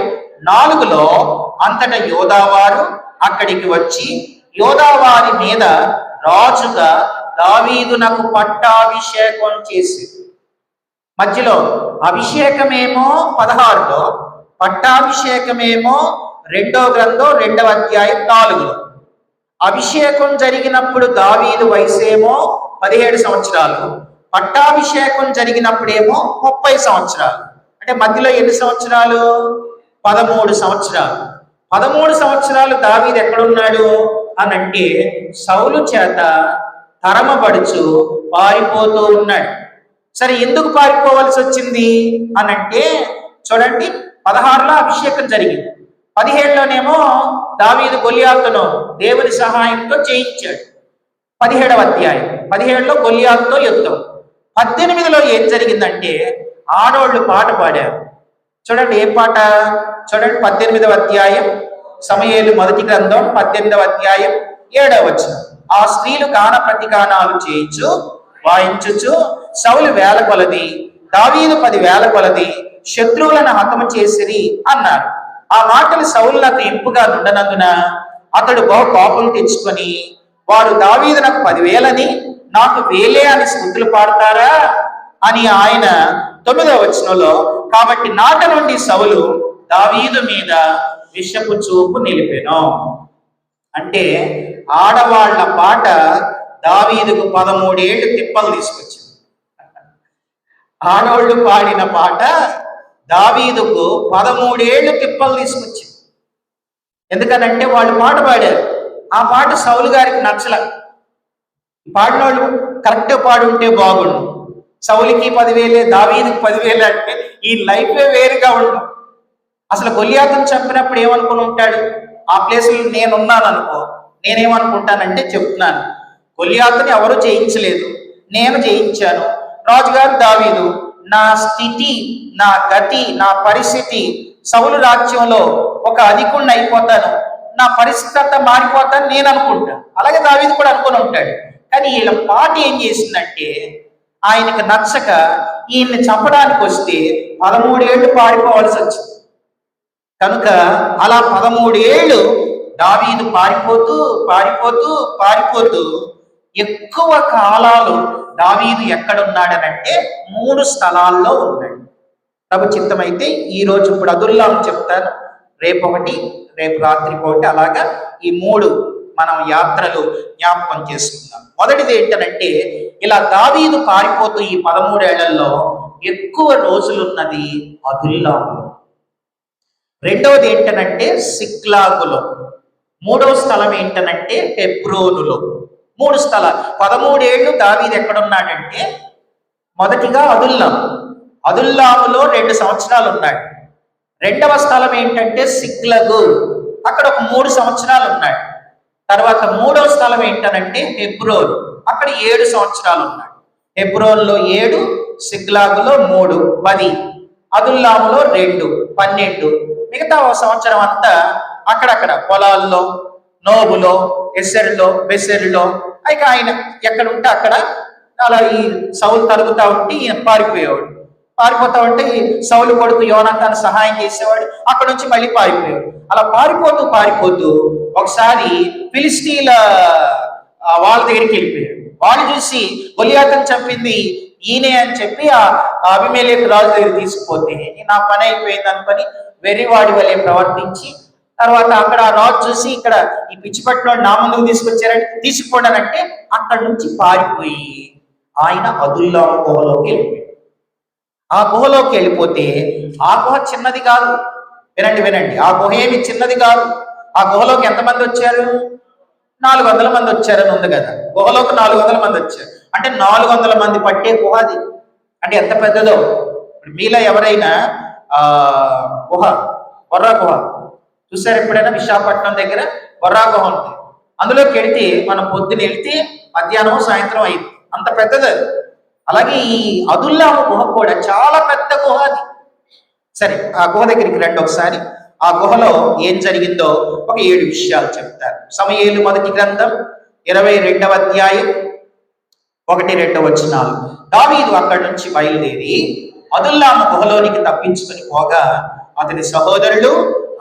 4లో అంతటా యోదావారు అక్కడికి వచ్చి యోదావారి మీద రాజుగా దావీదునకు పట్టాభిషేకం చేసి, మధ్యలో అభిషేకమేమో 16లో, పట్టాభిషేకమేమో 2వ గ్రంథం 2వ అధ్యాయం 4లో. అభిషేకం జరిగినప్పుడు దావీదు వయసేమో 17 సంవత్సరాలు, పట్టాభిషేకం జరిగినప్పుడేమో 30 సంవత్సరాలు. అంటే మధ్యలో ఎన్ని సంవత్సరాలు? 13 సంవత్సరాలు. 13 సంవత్సరాలు దావీదు ఎక్కడున్నాడు అని అంటే సౌలు చేత తరమబడుచు పారిపోతూ ఉన్నాడు. సరే, ఎందుకు పారిపోవాల్సి వచ్చింది అని అంటే చూడండి. 16లో అభిషేకం జరిగింది. 17లోనేమో దావీదు గొలియాతును దేవుని సహాయంతో జయించాడు. 17వ అధ్యాయం 17లో గొలియాతుతో యుద్ధం. 18లో ఏం జరిగిందంటే ఆడోళ్ళు పాట పాడారు. చూడండి, ఏ పాట? చూడండి 18వ అధ్యాయం సమూయేలు మొదటి గ్రంథం 18వ అధ్యాయం 7వ వచనం. ఆ స్త్రీలు గాన ప్రతిగానాలు చేయించు వాయించుచు సౌలు వేల కొలది దావీదు 10,000 కొలది శత్రువులను హతము చేసిరి అన్నారు. ఆ మాటలు సౌలునకు ఇంపుగా నుండనందున అతడు బహు కోపం తెచ్చుకొని, వారు దావీదు నాకు 10,000 నాకు 1,000 అని స్తుతులు పాడతారా అని ఆయన 9వ వచనంలో, కాబట్టి నాట నుండి సౌలు దావీదు మీద విషపు చూపు నిలిపెను. అంటే ఆడవాళ్ల పాట దావీదుకు 13 ఏళ్ళు తిప్పలు తీసుకొచ్చింది. ఆడవాళ్ళు పాడిన పాట దావీదుకు 13 ఏళ్ళు తిప్పలు తీసుకొచ్చింది. ఎందుకనంటే వాళ్ళు పాట పాడారు. ఆ పాట సౌలు గారికి నచ్చల. పాడిన వాళ్ళు కరెక్ట్గా పాడుంటే బాగుండు. సౌలికి 10,000, దావీదుకి 10,000 అంటే ఈ లైఫే వేరుగా ఉండు. అసలు గొలియాతును చంపినప్పుడు ఏమనుకుని ఉంటాడు? ఆ ప్లేస్లో నేనున్నాను అనుకో, నేనేమనుకుంటానంటే చెప్తున్నాను, గొలియాతుని ఎవరు జయించలేదు, నేను జయించాను. రాజుగారు దావీదు, నా స్థితి, నా గతి, నా పరిస్థితి సౌలు రాజ్యంలో ఒక అధికుణ్ణి అయిపోతాను, నా పరిస్థితి అంతా మారిపోతాను నేను అనుకుంటాను. అలాగే దావీదు కూడా అనుకుని ఉంటాడు. కానీ వీళ్ళ పాట ఏం చేసిందంటే ఆయనకు నచ్చక ఈయన్ని చంపడానికి వస్తే 13 ఏళ్ళు పారిపోవాల్సి వచ్చింది. కనుక అలా 13 ఏళ్ళు దావీదు పారిపోతూ పారిపోతూ పారిపోతూ ఎక్కువ కాలాలు దావీదు ఎక్కడున్నాడనంటే 3 స్థలాల్లో ఉన్నాడు. ప్రభు చిత్తమైతే ఈరోజు ఇప్పుడు అదుల్లాం చెప్తాను, రేపు ఒకటి, రేపు రాత్రి ఒకటి, అలాగా ఈ 3 మనం యాత్రలు జ్ఞాపకం చేసుకుందాం. మొదటిది ఏంటనంటే, ఇలా దావీదు పారిపోతూ ఈ 13 ఏళ్లలో ఎక్కువ రోజులున్నది అదుల్లాములో. రెండవది ఏంటనంటే సిక్లాగులో. మూడవ స్థలం ఏంటనంటే హెబ్రోనులో. 3 స్థలాలు. 13 ఏళ్ళు దావీదు ఎక్కడున్నాడంటే, మొదటిగా అదుల్లాములో 2 సంవత్సరాలు ఉన్నాడు. రెండవ స్థలం ఏంటంటే సిక్లగు, అక్కడ ఒక 3 సంవత్సరాలు ఉన్నాడు. తర్వాత మూడవ స్థలం ఏంటనంటే హెబ్రోన్, అక్కడ 7 సంవత్సరాలు ఉన్నాడు. హెబ్రోన్లో 7, సిక్లాగులో 3, 10, అదుల్లాములో 2, 12. మిగతా సంవత్సరం అంతా అక్కడక్కడ పొలాల్లో, నోబులో, ఎసెరులో, బెసెరులో, ఇక ఆయన ఎక్కడ ఉంటే అక్కడ అలా ఈ సౌలు తరుగుతూ ఉంటే ఈయన పారిపోయేవాడు. పారిపోతా ఉంటే సౌలు కొడుకు యోనాతాను సహాయం చేసేవాడు. అక్కడ నుంచి మళ్ళీ పారిపోయాడు. అలా పారిపోతూ ఒకసారి ఫిలిస్తీన్ల వాళ్ళ దగ్గరికి వెళ్ళిపోయాడు. వాళ్ళు చూసి గొలియాతును చంపింది ఈయనే అని చెప్పి ఆ అబీమెలెకు రాజు దగ్గర తీసుకుపోతే, నా పని అయిపోయింది అనుకొని వెర్రివాడి వలె ప్రవర్తించి, తర్వాత అక్కడ ఆ రాజు చూసి, ఇక్కడ ఈ పిచ్చిపట్టిలో నా ముందుకు తీసుకుపోడానంటే అక్కడి నుంచి పారిపోయి ఆయన అదుల్లాము గుహలోకి వెళ్ళిపోయాడు. ఆ గుహలోకి వెళ్ళిపోతే ఆ గుహ చిన్నది కాదు. వినండి, ఆ గుహ ఏమి చిన్నది కాదు. ఆ గుహలోకి ఎంతమంది వచ్చారు? 400 మంది వచ్చారని ఉంది కదా. గుహలోకి 400 మంది వచ్చారు అంటే 400 మంది పట్టే గుహ అది. అంటే ఎంత పెద్దదో. మీలో ఎవరైనా గుహ, బొర్రా గుహ చూసారు ఎప్పుడైనా? విశాఖపట్నం దగ్గర బొర్రా గుహ ఉంది. అందులోకి వెళితే మనం పొద్దున వెళితే మధ్యాహ్నం సాయంత్రం అయింది, అంత పెద్దది అది. అలాగే ఈ అదుల్లాము గుహ కూడా చాలా పెద్ద గుహ అది. సరే, ఆ గుహ దగ్గరికి రండి ఒకసారి. ఆ గుహలో ఏం జరిగిందో ఒక 7 విషయాలు చెప్తారు. సమూయేలు మొదటి గ్రంథం 22వ అధ్యాయం 1-2 వచనాలు. దావీదు అక్కడి నుంచి బయలుదేరి అదుల్లాము గుహలోనికి తప్పించుకుని పోగా అతని సహోదరులు,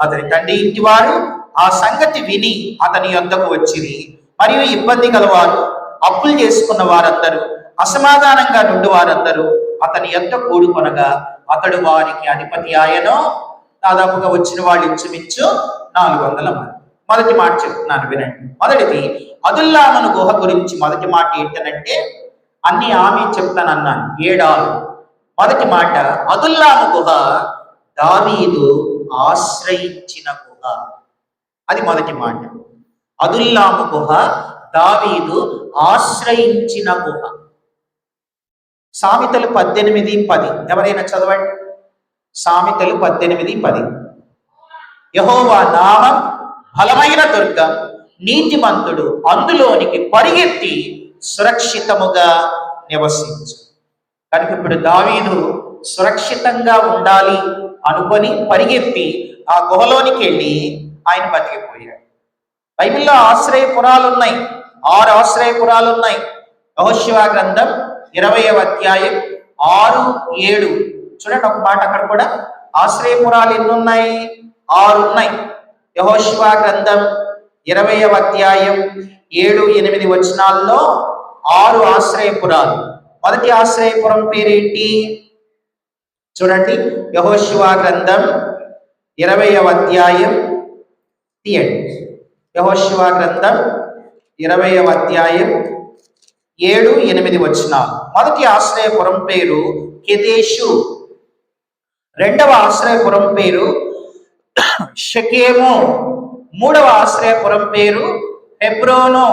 అతని తండ్రి ఇంటి వారు ఆ సంగతి విని అతని యొద్దకు వచ్చిరి. మరియు ఇబ్బంది గలవారు, అప్పులు చేసుకున్న వారందరూ, అసమాధానంగా నుండి వారందరూ అతని యొద్ద కూడుకొనగా అతడు వారికి అధిపతి ఆయనో. దాదాపుగా వచ్చిన వాళ్ళు ఇంచుమించు 400 మంది. మొదటి మాట చెప్తున్నాను వినండి. మొదటిది అదుల్లామును గుహ గురించి మొదటి మాట ఏంటనంటే, అన్ని ఆమె చెప్తానన్నాను 7 మొదటి మాట, అదుల్లాము గుహ దావీదు ఆశ్రయించిన గుహ. అది మొదటి మాట. అదుల్లాము గుహ దావీదు ఆశ్రయించిన గుహ. సామెతలు 18:10 ఎవరైనా చదవండి. సామెతలు 18:10. యెహోవా నామం బలమైన దుర్గం, నీతిమంతుడు అందులోనికి పరిగెత్తి సురక్షితముగా నివసించు. కనుక ఇప్పుడు దావీదు సురక్షితంగా ఉండాలి అనుకొని పరిగెత్తి ఆ గుహలోనికి వెళ్ళి ఆయన బతికిపోయాడు. బైబిల్లో ఆశ్రయపురాలు ఉన్నాయి, 6 ఆశ్రయపురాలు ఉన్నాయి. యెహోషువ గ్రంథం 20వ అధ్యాయం 6, 7 చూడండి ఒక మాట. అక్కడ కూడా ఆశ్రయపురాలు ఎన్ని ఉన్నాయి? 6 ఉన్నాయి. యెహోషువ గ్రంథం 20వ అధ్యాయం 7, 8 వచనాల్లో 6 ఆశ్రయపురాలు. మొదటి ఆశ్రయపురం పేరేంటి చూడండి. యెహోషువ గ్రంథం 20వ అధ్యాయం తీయండి. యెహోషువ గ్రంథం 20వ అధ్యాయం 7, 8 వచనాలు. మొదటి ఆశ్రయపురం పేరు కెదేషు, రెండవ ఆశ్రయపురం పేరు షెకెము, మూడవ ఆశ్రయపురం పేరు హెబ్రోను,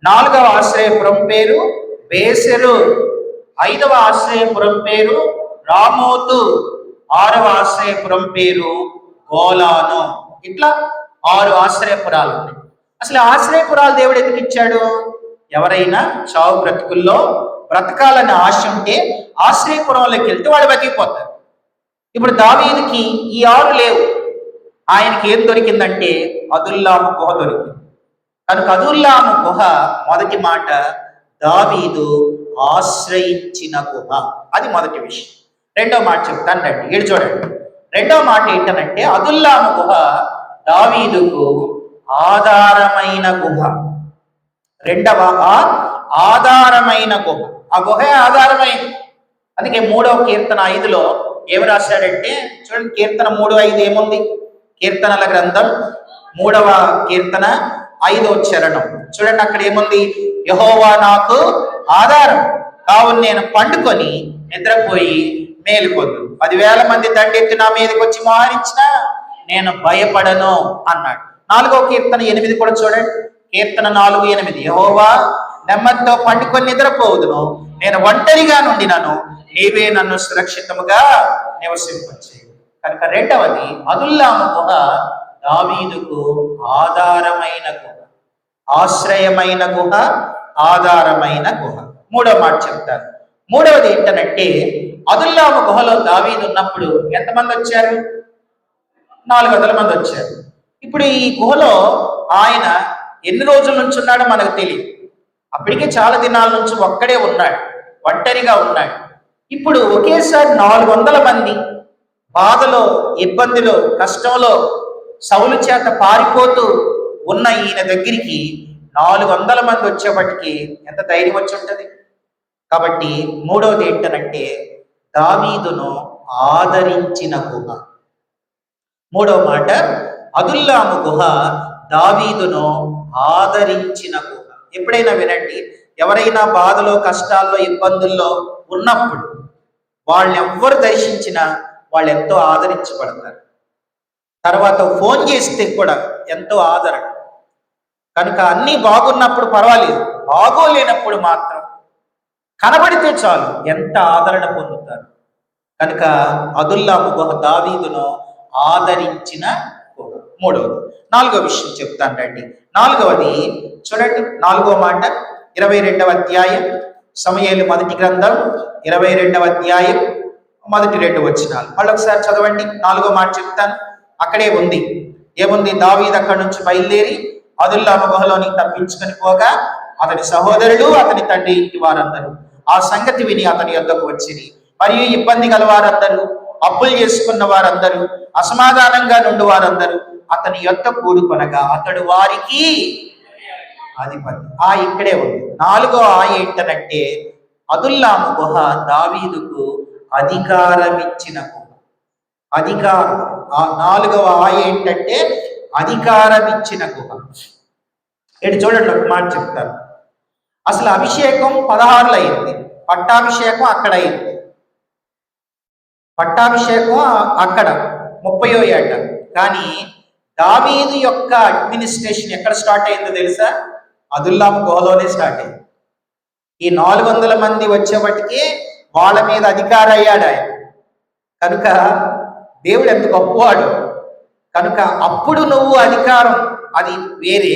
నాలుగవ ఆశ్రయపురం పేరు బేసెరు, ఐదవ ఆశ్రయపురం పేరు రామోతు, ఆరవ ఆశ్రయపురం పేరు గోలాను. ఇట్లా 6 ఆశ్రయపురాలు ఉన్నాయి. అసలు ఆశ్రయపురాలు దేవుడు ఎందుకు ఇచ్చాడు? ఎవరైనా చావు బ్రతుకుల్లో బ్రతకాలని ఆశ ఉంటే ఆశ్రయపురంలోకి వెళ్తే వాడు బతికిపోతారు. ఇప్పుడు దావీదుకి ఈ 6 లేవు. ఆయనకి ఏం దొరికిందంటే అదుల్లాము గుహ దొరికింది. కనుక అదుల్లాము గుహ మొదటి మాట, దావీదు ఆశ్రయించిన గుహ. అది మొదటి విషయం. రెండో మాట చెప్తాను రండి, ఏడు చూడండి. రెండో మాట ఏంటనంటే అదుల్లాము గుహ దావీదుకు ఆధారమైన గుహ. రెండవ ఆధారమైన గుహ. ఆ గుహే ఆధారమైంది. అందుకే 3వ కీర్తన 5లో ఏమి రాశాడంటే చూడండి, కీర్తన 3:5 ఏముంది? కీర్తనల గ్రంథం 3వ కీర్తన 5వ చరణం చూడండి. అక్కడ ఏముంది? యెహోవా నాకు ఆధారం, కావున నేను పండుకొని నిద్రపోయి మేలుకొందును. 10,000 మంది దండెత్తి నా మీదకి వచ్చి మోహరించినా నేను భయపడను అన్నాడు. 4వ కీర్తన 8 కూడా చూడండి. కీర్తన 4:8 యెహోవా నెమ్మదితో పండుకొని నిద్రపోదును, నేను ఒంటరిగా నుండినను, నీవే నన్ను సురక్షితముగా నివసింపచేయు. కనుక రెండవది అదుల్లాము గుహ దావీదుకు ఆధారమైన గుహ, ఆశ్రయమైన గుహ, ఆధారమైన గుహ. మూడవ మాట చెప్తారు. మూడవది ఏంటనంటే అదుల్లాము గుహలో దావీదు ఉన్నప్పుడు ఎంతమంది వచ్చారు? 400 మంది వచ్చారు. ఇప్పుడు ఈ గుహలో ఆయన ఎన్ని రోజుల నుంచి ఉన్నాడో మనకు తెలియదు. అప్పటికే చాలా దినాల నుంచి ఒక్కడే ఉన్నాడు, ఒంటరిగా ఉన్నాడు. ఇప్పుడు ఒకేసారి 400 మంది బాధలో, ఇబ్బందిలో, కష్టంలో సౌలు చేత పారిపోతూ ఉన్న ఈయన దగ్గరికి 400 మంది వచ్చేపటికి ఎంత ధైర్యం వచ్చి ఉంటుంది. కాబట్టి మూడవది ఏంటనంటే దావీదును ఆదరించిన గుహ. మూడవ మాట అదుల్లాము గుహ దావీదును ఆదరించిన గుహ. ఎప్పుడైనా వినండి, ఎవరైనా బాధలో, కష్టాల్లో, ఇబ్బందుల్లో ఉన్నప్పుడు వాళ్ళని ఎవ్వరు దర్శించినా వాళ్ళు ఎంతో ఆదరించబడతారు. తర్వాత ఫోన్ చేస్తే కూడా ఎంతో ఆదరణ. కనుక అన్నీ బాగున్నప్పుడు పర్వాలేదు, బాగోలేనప్పుడు మాత్రం కనబడితే చాలు ఎంత ఆదరణ పొందుతారు. కనుక అదుల్లాము గుహ దావీదును ఆదరించిన గుహ. మూడవది. 4వ విషయం చెప్తాను రండి. 4వది చూడండి, 4వ మాట 22వ అధ్యాయం సమూయేలు మొదటి గ్రంథం 22వ అధ్యాయం మొదటి 2 వచనాలు మళ్ళీ ఒకసారి చదవండి. 4వ మాట చెప్తాను, అక్కడే ఉంది. ఏముంది? దావీదు అక్కడి నుంచి బయలుదేరి అదుల్లాము గుహలోనికి తప్పించుకొని పోగా అతని సహోదరుడు, అతని తండ్రి ఇంటి వారందరూ ఆ సంగతి విని అతని యొద్దకు వచ్చిరి. మరియు ఇబ్బంది గల వారందరూ, అప్పులు చేసుకున్న వారందరూ, అసమాధానంగా నుండి వారందరూ అతని యొద్ద కూడుకొనగా అతడు వారికి అధిపతి. ఇక్కడే ఉంది. 4వ ఏంటనంటే అదుల్లాము గుహ దావీదుకు అధికారం ఇచ్చిన గుహ. అధికారం. 4వ ఏంటంటే అధికారం ఇచ్చిన గుహ. ఇటు చూడండి, ఒక మాట చెప్తాను. అసలు అభిషేకం 16లో అయింది, పట్టాభిషేకం అక్కడ అయింది. పట్టాభిషేకం అక్కడ 30వ ఏట. కానీ దావీదు యొక్క అడ్మినిస్ట్రేషన్ ఎక్కడ స్టార్ట్ అయిందో తెలుసా? అదుల్లాము గుహలోనే స్టార్ట్ అయింది. ఈ 400 మంది వచ్చేపటికి వాళ్ళ మీద అధికారం అయ్యాడు ఆయన. కనుక దేవుడు ఎంత గొప్పవాడు. కనుక అప్పుడు నువ్వు అధికారం అది వేరే,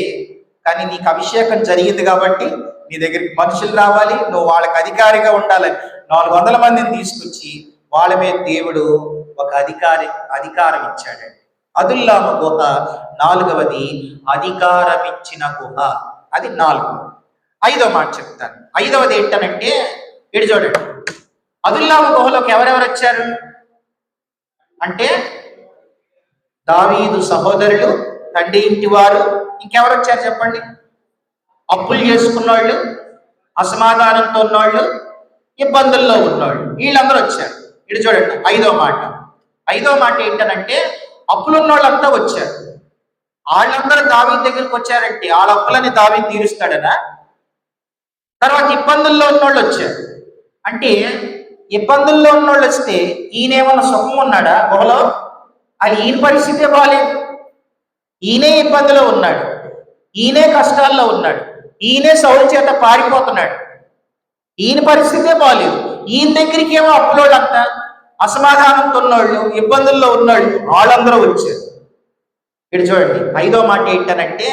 కానీ నీకు అభిషేకం జరిగింది కాబట్టి నీ దగ్గరికి మనుషులు రావాలి, నువ్వు వాళ్ళకి అధికారిగా ఉండాలని 400 మందిని తీసుకొచ్చి వాళ్ళ మీద దేవుడు ఒక అధికారం ఇచ్చాడండి. అదుల్లాము గుహ. నాలుగవది అధికారమిచ్చిన గుహ. అది నాలుగవది. ఐదో మాట చెప్తాను. ఐదవది ఏంటనంటే ఇటు చూడండి. అదుల్లాము గుహలోకి ఎవరెవరు వచ్చారు అంటే దావీదు సహోదరులు, తండ్రి ఇంటి వారు, ఇంకెవరు వచ్చారు చెప్పండి? అప్పులు చేసుకున్నవాళ్ళు, అసమాధానంతో ఉన్నవాళ్ళు, ఇబ్బందుల్లో ఉన్నవాళ్ళు, వీళ్ళందరూ వచ్చారు. ఇటు చూడండి ఐదో మాట. ఐదో మాట ఏంటనంటే అప్పులు ఉన్నోళ్ళంతా వచ్చారు. వాళ్ళందరూ దావీదు దగ్గరికి వచ్చారంటే వాళ్ళ అప్పులని దావీదు తీరుస్తాడనా? తర్వాత ఇబ్బందుల్లో ఉన్నోళ్ళు వచ్చారు అంటే ఇబ్బందుల్లో ఉన్నోళ్ళు వస్తే ఈయనేమన్నా సుఖం ఉన్నాడా గుహలో? అది ఈయన పరిస్థితే బాగాలేదు. ఈయనే ఇబ్బందిలో ఉన్నాడు, ఈయనే కష్టాల్లో ఉన్నాడు, ఈయనే సౌలు చేత పారిపోతున్నాడు, ఈయన పరిస్థితే బాగాలేదు. ఈయన దగ్గరికి ఏమో అప్పులోళ్ళంతా, అసమాధానంతో ఉన్నోళ్ళు, ఇబ్బందుల్లో ఉన్నోళ్ళు వాళ్ళందరూ వచ్చారు. ఇక్కడ చూడండి ఐదో మాట ఏంటనంటే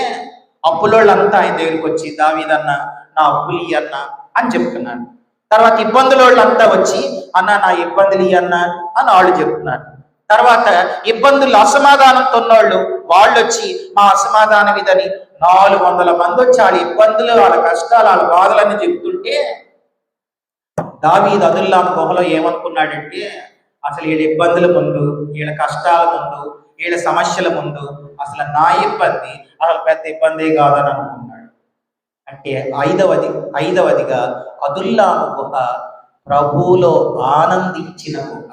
అప్పులోళ్ళంతా ఆయన దగ్గరికి వచ్చి దావీదన్న నా అప్పులు ఇయ్యన్న అని చెప్తున్నారు. తర్వాత ఇబ్బందులోళ్ళంతా వచ్చి అన్న నా ఇబ్బందులు ఇయ్యన్న అని వాళ్ళు చెప్తున్నారు. తర్వాత ఇబ్బందులు అసమాధానంతో ఉన్నోళ్ళు వాళ్ళు వచ్చి మా అసమాధానం ఇదని 400 మంది వచ్చి వాళ్ళ ఇబ్బందులు, వాళ్ళ కష్టాలు, వాళ్ళ బాధలన్నీ చెప్తుంటే దావీదు అదుల్లాము గుహలో ఏమనుకున్నాడంటే అసలు వీళ్ళ ఇబ్బందుల ముందు, వీళ్ళ కష్టాల ముందు, వీళ్ళ సమస్యల ముందు అసలు నా ఇబ్బంది అసలు పెద్ద ఇబ్బందే కాదని అనుకున్నాడు. అంటే ఐదవదిగా అదుల్లాము గుహ ప్రభువులో ఆనందించిన గుహ.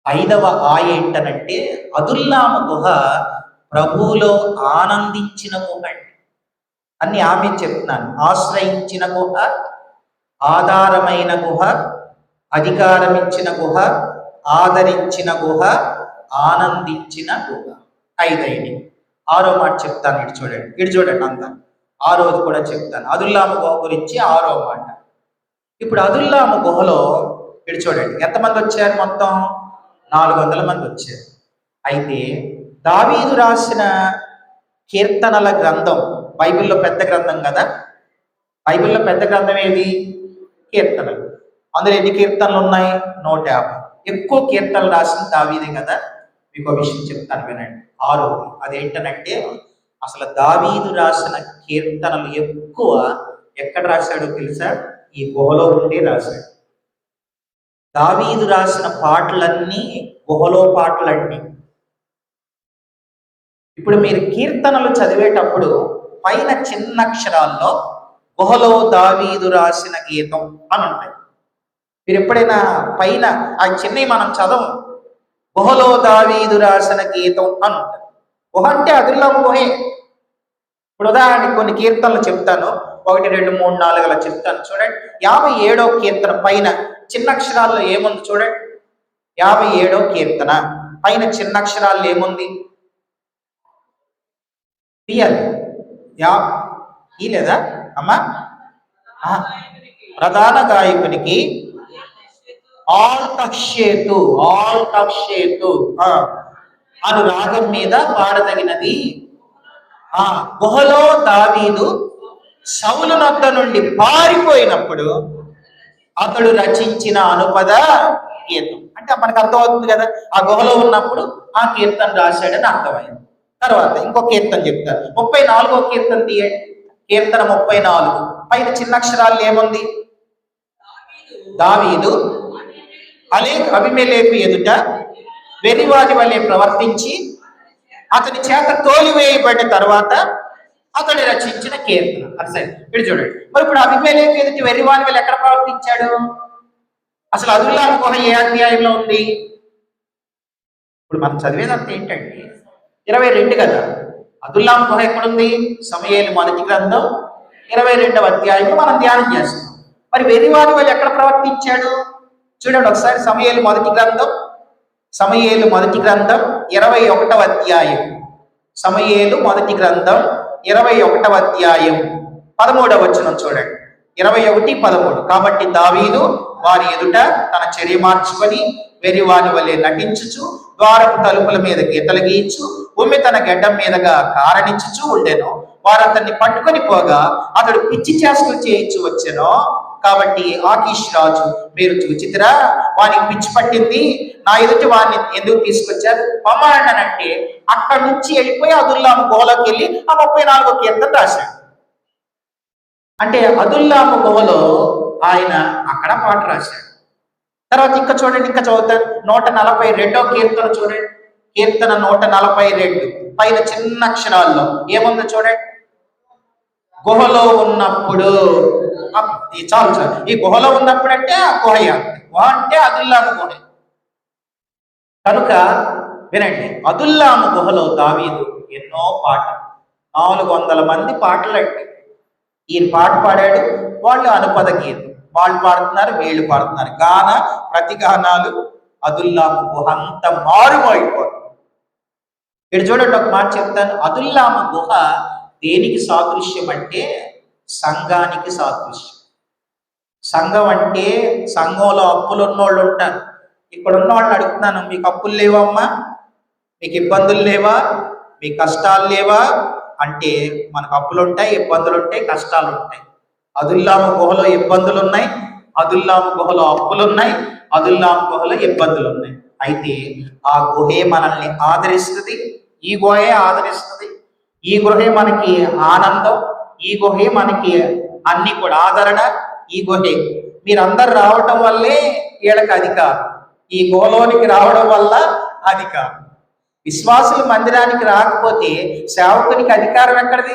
ఐదవ ఏంటనంటే అదుల్లాము గుహ ప్రభువులో ఆనందించిన గుహ అని ఆమె చెప్తున్నాను. ఆశ్రయించిన గుహ, ఆధారమైన గుహ, అధికారమిచ్చిన గుహ, ఆదరించిన గుహ, ఆనందించిన గుహ. ఐదైదు. ఆరో మాట చెప్తాను. ఇటు చూడండి అంతా. ఆరోది కూడా చెప్తాను. అదుల్లాము గుహ గురించి ఆరో మాట. ఇప్పుడు అదుల్లాము గుహలో ఇటు చూడండి ఎంతమంది వచ్చారు? మొత్తం 400 మంది వచ్చారు. అయితే దావీదు రాసిన కీర్తనల గ్రంథం బైబిల్లో పెద్ద గ్రంథం కదా. బైబిల్లో పెద్ద గ్రంథం ఏది? కీర్తనలు. అందులో ఎన్ని కీర్తనలు ఉన్నాయి? 150. ఎక్కువ కీర్తనలు రాసిన దావీదే కదా. మీకు విషయం చెప్తాను వినండి. ఆరోది అదేంటనంటే అసలు దావీదు రాసిన కీర్తనలు ఎక్కువ ఎక్కడ రాశాడో తెలుసా? ఈ గుహలో ఉండి రాశాడు. దావీదు రాసిన పాటలన్నీ గుహలో పాటలన్నీ. ఇప్పుడు మీరు కీర్తనలు చదివేటప్పుడు పైన చిన్న అక్షరాల్లో గుహలో దావీదు రాసిన గీతం అని ఉంటాయి. మీరు ఎప్పుడైనా పైన ఆ చిన్నవి మనం చదవం, గుహలో దావీదు రాసిన గీతం అని ఉంటుంది. గుహ అంటే అదుల్లాము గుహే. ఇప్పుడు ఉదాహరణకి కొన్ని కీర్తనలు చెప్తాను, 1, 2, 3, 4 అలా చెప్తాను చూడండి. 57వ కీర్తన పైన చిన్న అక్షరాల్లో ఏముంది చూడండి. 57వ కీర్తన పైన చిన్న అక్షరాల్లో ఏముంది? తీయాలి. ఈ లేదా అమ్మా? ప్రధాన గాయకునికి ఆల్తక్షేతు అను రాగం మీద పాడదగినది. గుహలో దావీదు సౌలు నొద్ద నుండి పారిపోయినప్పుడు అతడు రచించిన అనుపద గీతం. అంటే మనకు అర్థమవుతుంది కదా, ఆ గుహలో ఉన్నప్పుడు ఆ కీర్తన రాశాడని అర్థమైంది. తర్వాత ఇంకో కీర్తన చెప్తారు. 34వ కీర్తన తీయండి. కీర్తన 34 పైన చిన్న అక్షరాలు ఏముంది? దావీదు అబీమెలెకు ఎదుట వెర్రివాడి వలె ప్రవర్తించి అతని చేత తోలివేయబడిన తర్వాత అతడు రచించిన కీర్తన. అది సరే. ఇప్పుడు చూడండి, మరి ఇప్పుడు అబీమెలెకు ఎదుటి వెర్రివాడి వలె ఎక్కడ ప్రవర్తించాడు? అసలు అదుల్లాము గుహ ఏ అధ్యాయంలో ఉంది? ఇప్పుడు మనం చదివేదంతా ఏంటంటే 22 కదా. అదుల్లాము గుహ ఎక్కడుంది? సమూయేలు మొదటి గ్రంథం 22వ అధ్యాయంలో మనం ధ్యానం చేస్తాం. మరి వెర్రివాడి వలె ఎక్కడ ప్రవర్తించాడు? చూడండి ఒకసారి. సమూయేలు మొదటి గ్రంథం 21వ అధ్యాయం. సమూయేలు మొదటి గ్రంథం 21వ అధ్యాయం 13వ వచనం చూడండి. 21:13. కాబట్టి దావీదు వారి ఎదుట తన చర్య మార్చుకొని వెర్రివాని వలె నటించుచు ద్వారపు తలుపుల మీద గీతలు గీయించు భూమి తన గడ్డం మీదగా కారణించుచు ఉండెను. వారు అతన్ని పట్టుకొని పోగా అతడు పిచ్చి చేష్టలు చేయించు వచ్చెను. కాబట్టి ఆకీష్ రాజు, మీరు చూచితిరా, వానికి పిచ్చి పట్టింది, నా ఎదుటి వాడిని ఎందుకు తీసుకొచ్చారు, పొమ్మనండి అంటే అక్కడి నుంచి వెళ్ళిపోయి అదుల్లాము గుహలోకి వెళ్ళి ఆ 34వ కీర్తన రాశాడు. అంటే అదుల్లాము గుహలో ఆయన అక్కడ పాట రాశాడు. తర్వాత ఇంకా చూడండి, ఇంకా చదువుతారు 142వ కీర్తన చూడండి. కీర్తన 142 పైన చిన్న అక్షరాల్లో ఏముందో చూడండి. గుహలో ఉన్నప్పుడు, చాలు చాలు, ఈ గుహలో ఉన్నప్పుడు అంటే ఆ గుహ అంటే అదుల్లాము గుహ. కనుక వినండి, అదుల్లాము గుహలో దావీదు ఎన్నో పాటలు, 400 మంది పాటలండి. ఈయన పాట పాడాడు, వాళ్ళు అనుపద గీతం, వాళ్ళు పాడుతున్నారు, వీళ్ళు పాడుతున్నారు, గాన ప్రతిగానాలు. అదుల్లాము గుహ అంత మారుమోయిపోతుంది. ఇక్కడ చూడండి, ఒక మాట చెప్తాను. అదుల్లాము గుహ దేనికి సాదృశ్యం అంటే సంఘానికి సాదృశ్యం. సంఘం అంటే సంఘంలో అప్పులు ఉన్నోళ్ళు ఉంటారు. ఇక్కడ ఉన్న వాళ్ళని అడుగుతున్నాను, మీకు అప్పులు లేవమ్మా, మీకు ఇబ్బందులు లేవా, మీ కష్టాలు లేవా అంటే మనకు అప్పులు ఉంటాయి, ఇబ్బందులు ఉంటాయి, కష్టాలు ఉంటాయి. అదుల్లాము గుహలో ఇబ్బందులు ఉన్నాయి, అదుల్లాము గుహలో అప్పులు ఉన్నాయి, అదుల్లాము గుహలో ఇబ్బందులు ఉన్నాయి. అయితే ఆ గుహే మనల్ని ఆదరిస్తుంది, ఈ గుహే ఆదరిస్తుంది, ఈ గుహే మనకి ఆనందం, ఈ గుహే మనకి అన్ని కూడా ఆదరణ, ఈ గుహే. మీరందరు రావటం వల్లే వీళ్ళకి అధికారం, ఈ గుహలోనికి రావడం వల్ల అధికారం. విశ్వాసులు మందిరానికి రాకపోతే సేవకునికి అధికారం ఎక్కడిది?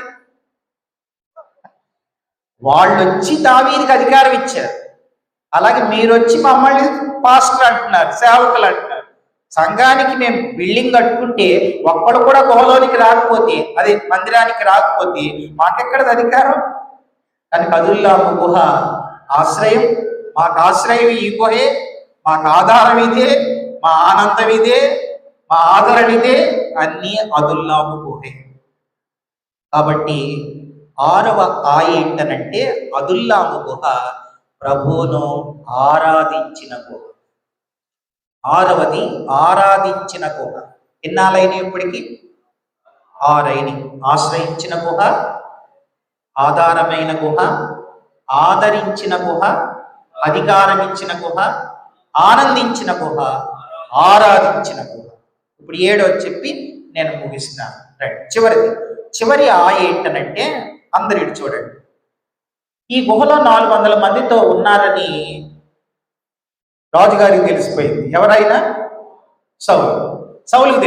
వాళ్ళు వచ్చి దావీదికి అధికారం ఇచ్చారు. అలాగే మీరు వచ్చి మమ్మల్ని పాస్టర్ అంటున్నారు, సేవకులు అంటున్నారు. సంఘానికి మేము బిల్డింగ్ కట్టుకుంటే ఒక్కడు కూడా గుహలోనికి రాకపోతే, అదే మందిరానికి రాకపోతే మాకెక్కడది అధికారం? కానీ అదుల్లాము గుహ ఆశ్రయం, మాకు ఆశ్రయం ఈ గుహే, మాకు ఆధారం ఇదే, మా ఆనందం ఇదే, మా ఆదరణ ఇదే, అన్నీ అదుల్లాము గుహే. కాబట్టి 6వ ఏంటనంటే అదుల్లాము గుహ ప్రభువును ఆరాధించిన గుహ. 6వది ఆరాధించిన గుహ. ఎన్నాలైన ఇప్పటికి? 6 ఆశ్రయించిన గుహ, ఆధారమైన గుహ, ఆదరించిన గుహ, అధికారం ఇచ్చిన గుహ, ఆనందించిన గుహ, ఆరాధించిన గుహ. ఇప్పుడు 7 చెప్పి నేను ముగిస్తాను. రైట్, చివరి ఏంటనంటే అందరు ఇటు చూడండి. ఈ గుహలో 400 మందితో ఉన్నారని రాజుగారికి తెలిసిపోయింది. ఎవరైనా? సౌలుకి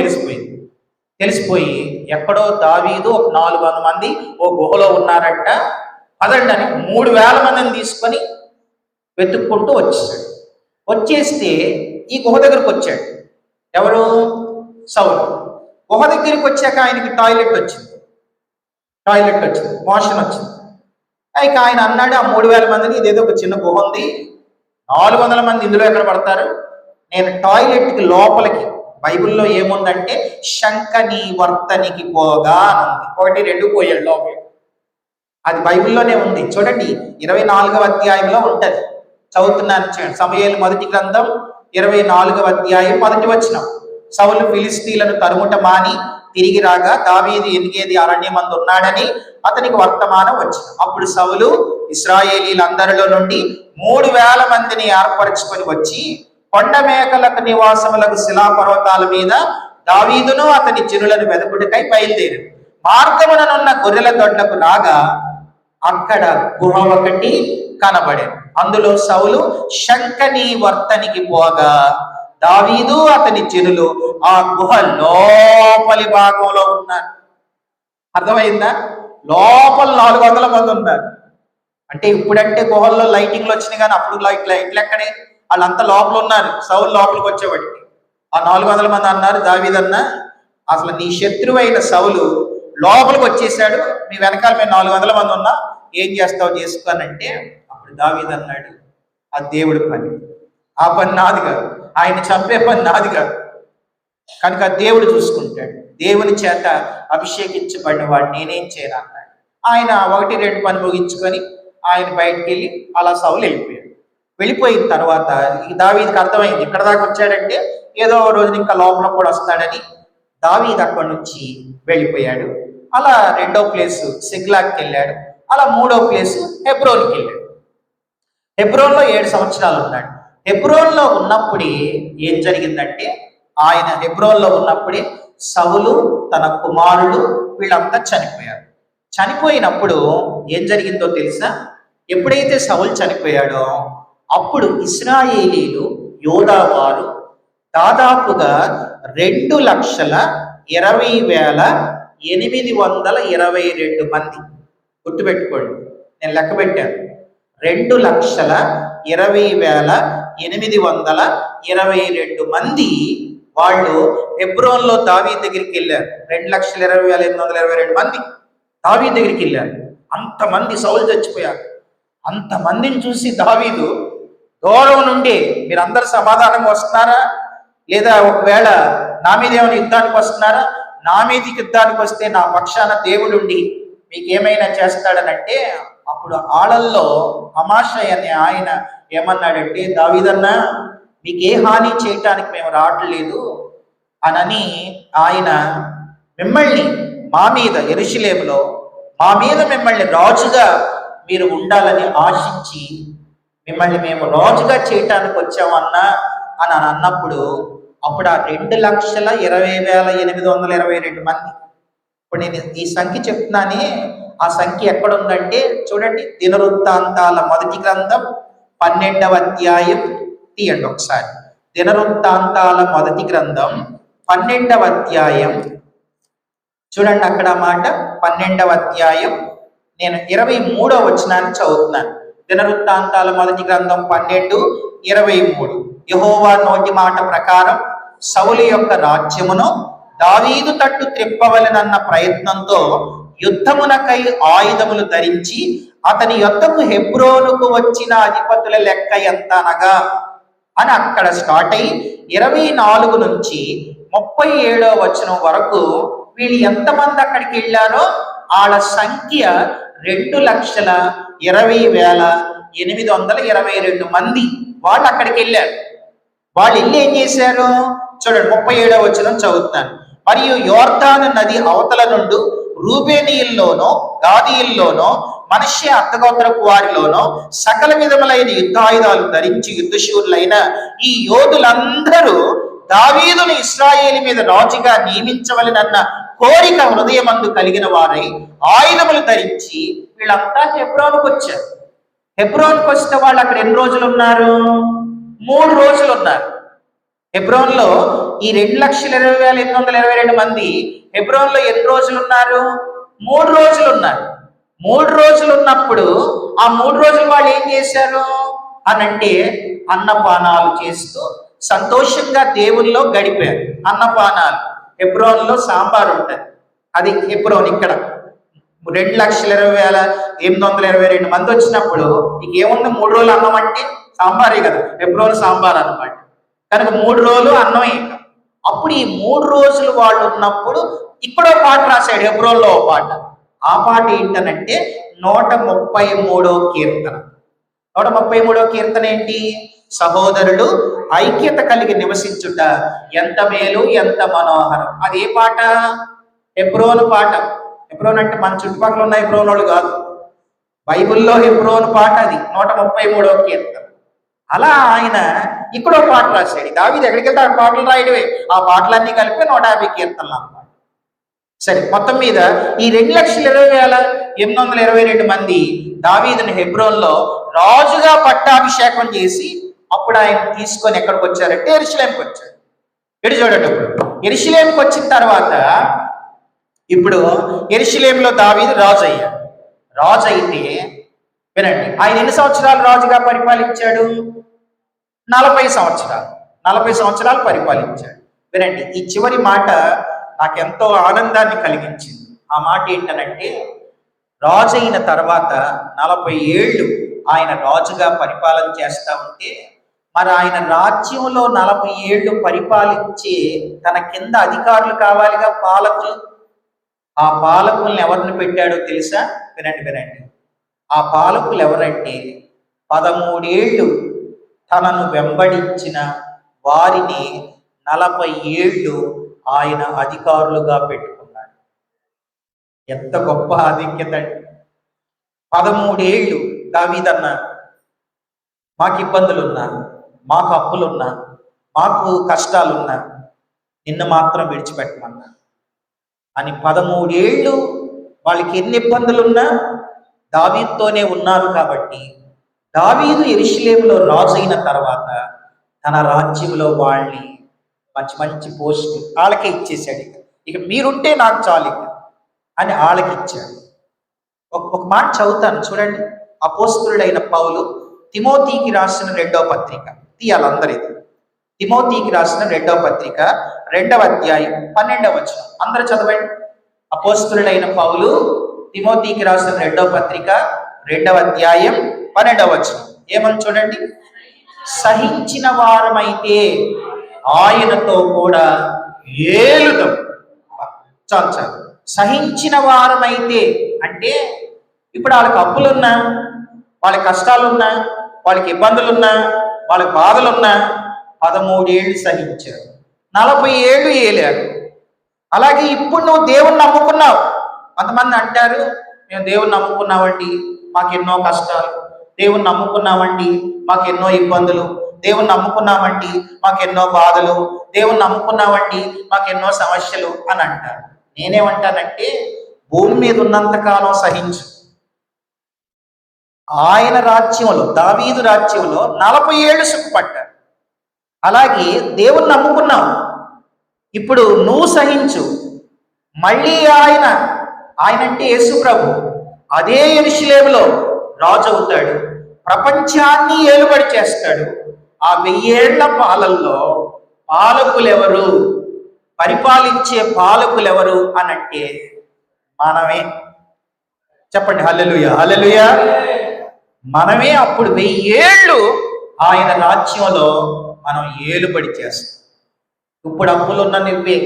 తెలిసిపోయి ఎక్కడో దావీదు ఒక 400 మంది ఓ గుహలో ఉన్నారంట, పదండి అని 3000 మందిని తీసుకొని వెతుక్కుంటూ వచ్చేస్తే ఈ గుహ దగ్గరకు వచ్చాడు. ఎవరు? సౌలు. గుహ దగ్గరికి వచ్చాక ఆయనకి టాయిలెట్ వచ్చింది, మోషన్ వచ్చింది. ఇక ఆయన అన్నాడు, ఆ 3000 మందిని, ఇదేదో ఒక చిన్న గుహ ఉంది, 400 మంది ఇందులో ఎక్కడ పడతారు, నేను టాయిలెట్కి లోపలికి, బైబిల్లో ఏముందంటే శంఖని వర్తనికి పోగా అని ఉంది, 1, 2 పోయాడు లోపలికి. అది బైబిల్లోనే ఉంది, చూడండి 24వ అధ్యాయంలో ఉంటది. చదువుతున్నాను చూడండి. సమూయేలు మొదటి గ్రంథం 24వ అధ్యాయం 1వ వచనం. సౌలు ఫిలిస్తీన్లను తరుముట మాని తిరిగి రాగా దావీదు ఎనిగేది అరణ్యమందు ఉన్నాడని అతనికి వర్తమానం వచ్చింది. అప్పుడు సౌలు ఇశ్రాయేలీలందరిలో నుండి 3000 మందిని ఏర్పరచుకొని వచ్చి కొండ మేకలకు నివాసములకు శిలాపర్వతాల మీద దావీదును అతని జనులను వెదకుడికై బయలుదేరి మార్గముననున్న గొర్రెల దొడ్లకు రాగా అక్కడ గుహ ఒకటి కనబడేది. అందులో సౌలు శంఖని వర్తనికి పోగా దావీదు అతని జనులు ఆ గుహ లోపలి భాగంలో ఉన్నారు. అర్థమైందా? లోపల 400 మంది ఉన్నారు. అంటే ఇప్పుడంటే గుహల్లో లైటింగ్లు వచ్చినాయి, కానీ అప్పుడు లైట్లు ఎక్కడే, వాళ్ళంతా లోపల ఉన్నారు. సౌలు లోపలికి వచ్చేవాడికి ఆ 400 మంది అన్నారు, దావీదన్న అసలు నీ శత్రువు అయిన సౌలు లోపలికి వచ్చేసాడు, మీ వెనకాల మేము 400 మంది ఉన్నా, ఏం చేస్తావు చేసుకోనంటే, అప్పుడు దావీదు అన్నాడు, ఆ దేవుడి పని, ఆ పని నాది కాదు, ఆయన చంపే పని నాది కాదు, కనుక దేవుడు చూసుకుంటాడు, దేవుని చేత అభిషేకించబడిన వాడు నేనేం చేయను అన్నాడు. ఆయన 1, 2 పని ముగించుకొని ఆయన బయటికి వెళ్ళి అలా సౌలు వెళ్ళిపోయిన తర్వాత ఈ దావీదుకి అర్థమైంది, ఇక్కడ దాకా వచ్చాడంటే ఏదో రోజు ఇంకా లోపల కూడా వస్తాడని దావీదు అక్కడి నుంచి వెళ్ళిపోయాడు. అలా 2వ ప్లేసు సిగ్లాగ్కి వెళ్ళాడు. అలా 3వ ప్లేసు హెబ్రోన్కి వెళ్ళాడు. హెబ్రోన్లో 7 సంవత్సరాలు ఉన్నాడు. హెబ్రోన్లో ఉన్నప్పుడే ఏం జరిగిందంటే, ఆయన హెబ్రోన్లో ఉన్నప్పుడే సౌలు, తన కుమారుడు వీళ్ళంతా చనిపోయారు. చనిపోయినప్పుడు ఏం జరిగిందో తెలుసా? ఎప్పుడైతే సౌలు చనిపోయాడో అప్పుడు ఇశ్రాయేలీలు, యోధా వారు దాదాపుగా 2,20,822 మంది. గుర్తుపెట్టుకోండి, నేను లెక్క పెట్టాను. 2,20,822 మంది వాళ్ళు హెబ్రోన్లో దావీదు దగ్గరికి వెళ్ళారు. 2,20,822 మంది దావీదు దగ్గరికి వెళ్ళారు. అంతమంది సౌలు చచ్చిపోయారు. అంతమందిని చూసి దావీదు దూరం నుండి, మీరందరూ సమాధానంగా వస్తున్నారా, లేదా ఒకవేళ నా మీద ఏమైనా యుద్ధానికి వస్తున్నారా, నా మీదకి యుద్ధానికి వస్తే నా పక్షాన దేవుడుండి మీకు ఏమైనా చేస్తాడనంటే, అప్పుడు ఆళ్ళల్లో అమాషయ్ అనే ఆయన ఏమన్నాడంటే, దావీదన్నా మీకే హాని చేయటానికి మేము రావట్లేదు అనని ఆయన మిమ్మల్ని మా మీద యెరూషలేములో మా మీద మిమ్మల్ని రాజుగా మీరు ఉండాలని ఆశించి మిమ్మల్ని మేము రాజుగా చేయటానికి వచ్చామన్నా అని అన్నప్పుడు, అప్పుడు ఆ 2,20,822 మంది. ఇప్పుడు నేను ఈ సంఖ్య చెప్తున్నానే, ఆ సంఖ్య ఎక్కడుందంటే చూడండి, దినవృత్తాంతాల మొదటి గ్రంథం 12వ అధ్యాయం తీయండి ఒకసారి. దినవృత్తాంతాల మొదటి గ్రంథం 12వ అధ్యాయం చూడండి, అక్కడ మాట 12వ అధ్యాయం నేను 23వ వచనాన్ని చదువుతున్నాను. దినవృత్తాంతాల మొదటి గ్రంథం 12:23. యెహోవా నోటి మాట ప్రకారం సౌలు యొక్క రాజ్యమును దావీదు తట్టు త్రిప్పవలెనన్న ప్రయత్నంతో యుద్ధమునకై ఆయుధములు ధరించి అతని యొద్దకు హెబ్రోనుకు వచ్చిన అధిపతుల లెక్క ఎంత అనగా అని అక్కడ స్టార్ట్ అయ్యి 24 నుంచి 37వ వచనం వరకు వీళ్ళు ఎంతమంది అక్కడికి వెళ్ళారో వాళ్ళ సంఖ్య 2,20,822 మంది వాళ్ళు అక్కడికి వెళ్ళారు. వాళ్ళు వెళ్ళి ఏం చేశారు చూడండి, 37వ వచనం చదువుతాను. మరియు యోర్దాను నది అవతల నుండి రూబేనీయుల్లోనో గాదీయుల్లోనో మనష్య అర్థగోత్రపు వారిలోనో సకల విధములైన యుద్ధాయుధాలు ధరించి యుద్ధశూరులైన ఈ యోధులందరూ దావీదును ఇశ్రాయేలు మీద రాజుగా నియమించవలెనన్న కోరిక హృదయమందు కలిగిన వారై ఆయుధములు ధరించి వీళ్ళంతా హెబ్రోనుకు వచ్చారు. హెబ్రోనుకు వస్తే వాళ్ళు అక్కడ ఎన్ని రోజులు ఉన్నారు? 3 రోజులు ఉన్నారు. హెబ్రోన్లో ఈ 2,20,822 మంది హెబ్రోన్లో ఎన్ని రోజులు ఉన్నారు? 3 రోజులు ఉన్నారు. 3 రోజులు ఉన్నప్పుడు ఆ 3 రోజులు వాళ్ళు ఏం చేశారు అనంటే, అన్నపానాలు చేస్తూ సంతోషంగా దేవుల్లో గడిపారు. అన్నపానాలు, హెబ్రోన్లో సాంబార్ ఉంటుంది, అది హెబ్రోన్. ఇక్కడ 2,20,822 మంది వచ్చినప్పుడు ఇక ఏముంది, 3 రోజులు అన్నం అంటే సాంబారే కదా, హెబ్రోన్ సాంబార్ అన్నమాట. కనుక 3 రోజులు అన్నమే. అప్పుడు ఈ 3 రోజులు వాళ్ళు ఉన్నప్పుడు ఇక్కడో పాట రాశాడు హెబ్రోన్లో ఓ పాట. ఆ పాట ఏంటనంటే 133వ కీర్తన. 133వ కీర్తన ఏంటి? సహోదరులు ఐక్యత కలిగి నివసించుట ఎంత మేలు ఎంత మనోహరం. అది ఏ పాట? హెబ్రోను పాట. హెబ్రోన్ అంటే మన చుట్టుపక్కల ఉన్న హెబ్రోన్ వాళ్ళు కాదు, బైబిల్లో హెబ్రోను పాట అది 133వ కీర్తన. అలా ఆయన ఇక్కడో పాట రాశాడు. దావీదు ఎక్కడికి వెళ్తే ఆ పాటలు రాయడమే. ఆ పాటలన్నీ కలిపి 150 కీర్తనలు అన్నమాట. సరే, మొత్తం మీద ఈ 2,20,822 మంది దావీదుని హెబ్రోన్లో రాజుగా పట్టాభిషేకం చేసి అప్పుడు ఆయన తీసుకొని ఎక్కడికి వచ్చారంటే యెరూషలేముకి వచ్చారు. ఎటు చూడండి, ఇప్పుడు యెరూషలేముకి వచ్చిన తర్వాత ఇప్పుడు యెరూషలేములో దావీదు రాజు అయ్యాడు. రాజు అయితే వినండి, ఆయన ఎన్ని సంవత్సరాలు రాజుగా పరిపాలించాడు? 40 సంవత్సరాలు. 40 సంవత్సరాలు పరిపాలించాడు. వినండి, ఈ చివరి మాట నాకు ఎంతో ఆనందాన్ని కలిగించింది. ఆ మాట ఏంటనంటే, రాజు అయిన తర్వాత 40 ఏళ్ళు ఆయన రాజుగా పరిపాలన చేస్తా ఉంటే, మరి ఆయన రాజ్యంలో 40 ఏళ్ళు పరిపాలించి తన కింద అధికారులు కావాలిగా, పాలకులు. ఆ పాలకుల్ని ఎవరిని పెట్టాడో తెలుసా? వినండి. ఆ పాలకులు ఎవరంటే 13 ఏళ్ళు తనను వెంబడించిన వారిని 40 ఏళ్ళు ఆయన అధికారులుగా పెట్టుకున్నాడు. ఎంత గొప్ప ఆధిక్యత! 13 ఏళ్ళు దావీదన్న మాకు ఇబ్బందులున్నా, మాకు అప్పులున్నా, మాకు కష్టాలున్నా నిన్ను మాత్రం విడిచిపెట్టమన్నా అని 13 ఏళ్ళు వాళ్ళకి ఎన్ని ఇబ్బందులున్నా దావీదుతోనే ఉన్నారు కాబట్టి దావీదు యెరూషలేములో రాజు అయిన తర్వాత తన రాజ్యంలో వాళ్ళని మంచి మంచి పోస్ట్ వాళ్ళకే ఇచ్చేసాడు. ఇక మీరుంటే నాకు చాలు ఇక అని వాళ్ళకి ఇచ్చాడు. ఒక మాట చదువుతాను చూడండి. అపోస్తలుడైన పౌలు తిమోతికి రాసిన 2వ పత్రిక, తీయాలందరూ ఇది. తిమోతికి రాసిన 2వ పత్రిక 2వ అధ్యాయం 12వ వచనం అందరూ చదవండి. అపోస్తలుడైన పౌలు తిమోతికి రాసిన 2వ పత్రిక 2వ అధ్యాయం 12వ వచనం ఏమని చూడండి. సహించిన వారమైతే ఆయనతో కూడా ఏలుదాం. చాలు చాలు. సహించిన వారమైతే అంటే ఇప్పుడు వాళ్ళకి అప్పులున్నా, వాళ్ళకి కష్టాలున్నా, వాళ్ళకి ఇబ్బందులున్నా, వాళ్ళకి బాధలున్నా 13 ఏళ్ళు సహించారు, 40 ఏళ్ళు ఏలారు. అలాగే ఇప్పుడు నువ్వు దేవుణ్ణి నమ్ముకున్నావు. కొంతమంది అంటారు, మేము దేవుణ్ణి నమ్ముకున్నామండి, మాకెన్నో కష్టాలు, దేవుణ్ణి నమ్ముకున్నామండి, మాకెన్నో ఇబ్బందులు, దేవుణ్ణి నమ్ముకున్నామండి, మాకెన్నో బాధలు, దేవుణ్ణి నమ్ముకున్నామండి, మాకెన్నో సమస్యలు అని అంటారు. నేనేమంటానంటే భూమి మీద ఉన్నంతకాలం సహించు. ఆయన రాజ్యంలో, దావీదు రాజ్యంలో 40 ఏళ్ళు సుఖపడ్డారు. అలాగే దేవుణ్ణి నమ్ముకున్నావు, ఇప్పుడు నువ్వు సహించు. మళ్ళీ ఆయన అంటే యేసు ప్రభు అదే యెరూషలేములో రాజు అవుతాడు, ప్రపంచాన్ని ఏలుబడి చేస్తాడు. ఆ 1000 ఏళ్ల పాలల్లో పాలకులెవరు, పరిపాలించే పాలకులెవరు అనంటే మనమే. చెప్పండి హల్లెలూయా, హల్లెలూయా. మనమే అప్పుడు 1000 ఏళ్ళు ఆయన రాజ్యంలో మనం ఏలుబడి చేస్తాం. ఇప్పుడు అప్పులున్న నీవే,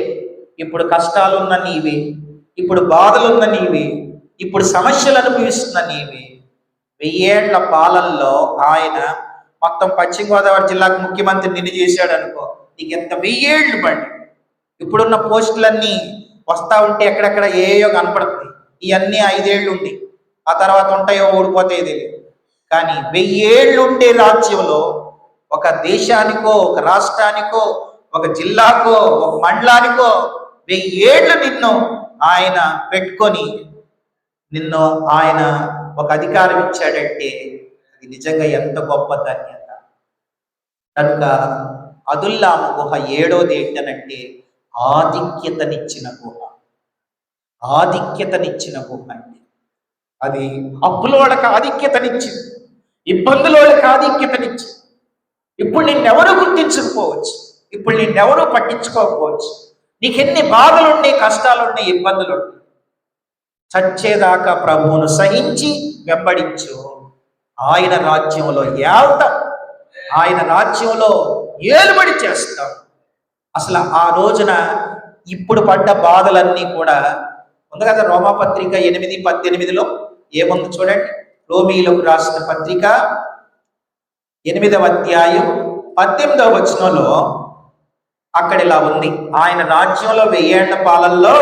ఇప్పుడు కష్టాలున్న నీవే, ఇప్పుడు బాధలున్న నీవే, ఇప్పుడు సమస్యలు అనుభవిస్తున్న నీవే. 1000 ఏళ్ల పాలనలో ఆయన మొత్తం పశ్చిమ గోదావరి జిల్లాకు ముఖ్యమంత్రి నిన్ను చేశాడు అనుకో, నీకు ఎంత 1000 ఏళ్ళు బండి. ఇప్పుడున్న పోస్టులన్నీ వస్తా ఉంటే ఎక్కడెక్కడ ఏయో కనపడుతుంది. ఇవన్నీ 5 ఏళ్ళు ఉండి ఆ తర్వాత ఉంటాయో ఓడిపోతాయో తెలియదు. కానీ 1000 ఏళ్ళు ఉండే రాజ్యంలో ఒక దేశానికో, ఒక రాష్ట్రానికో, ఒక జిల్లాకో, ఒక మండలానికో 1000 ఏళ్ళు నిన్ను ఆయన పెట్టుకొని నిన్ను ఆయన ఒక అధికారం ఇచ్చాడంటే అది నిజంగా ఎంత గొప్ప ధన్యత. కనుక అదుల్లాము గుహ 7వది ఏంటనంటే ఆధిక్యతనిచ్చిన గుహ. ఆధిక్యతనిచ్చిన గుహ అంటే అది అప్పుల వాళ్ళకి ఆధిక్యతనిచ్చింది, ఇబ్బందుల వాళ్ళకి ఆధిక్యతనిచ్చింది. ఇప్పుడు నిన్నెవరూ గుర్తించకపోవచ్చు, ఇప్పుడు నిన్నెవరూ పట్టించుకోకపోవచ్చు, నీకెన్ని బాధలుండే, కష్టాలుండే, ఇబ్బందులుండే, చచ్చేదాకా ప్రభువును సహించి వెంబడించు. ఆయన రాజ్యంలో ఏళ్తాం, ఆయన రాజ్యంలో ఏలుబడి చేస్తాం. అసలు ఆ రోజున ఇప్పుడు పడ్డ బాధలన్నీ కూడా ఉంది కదా. రోమాపత్రిక 8:18 ఏముంది చూడండి. రోమీలకు రాసిన పత్రిక 8వ అధ్యాయం 18వ వచనంలో అక్కడ ఇలా ఉంది. ఆయన రాజ్యంలో 1000 ఏళ్ల పాలనలో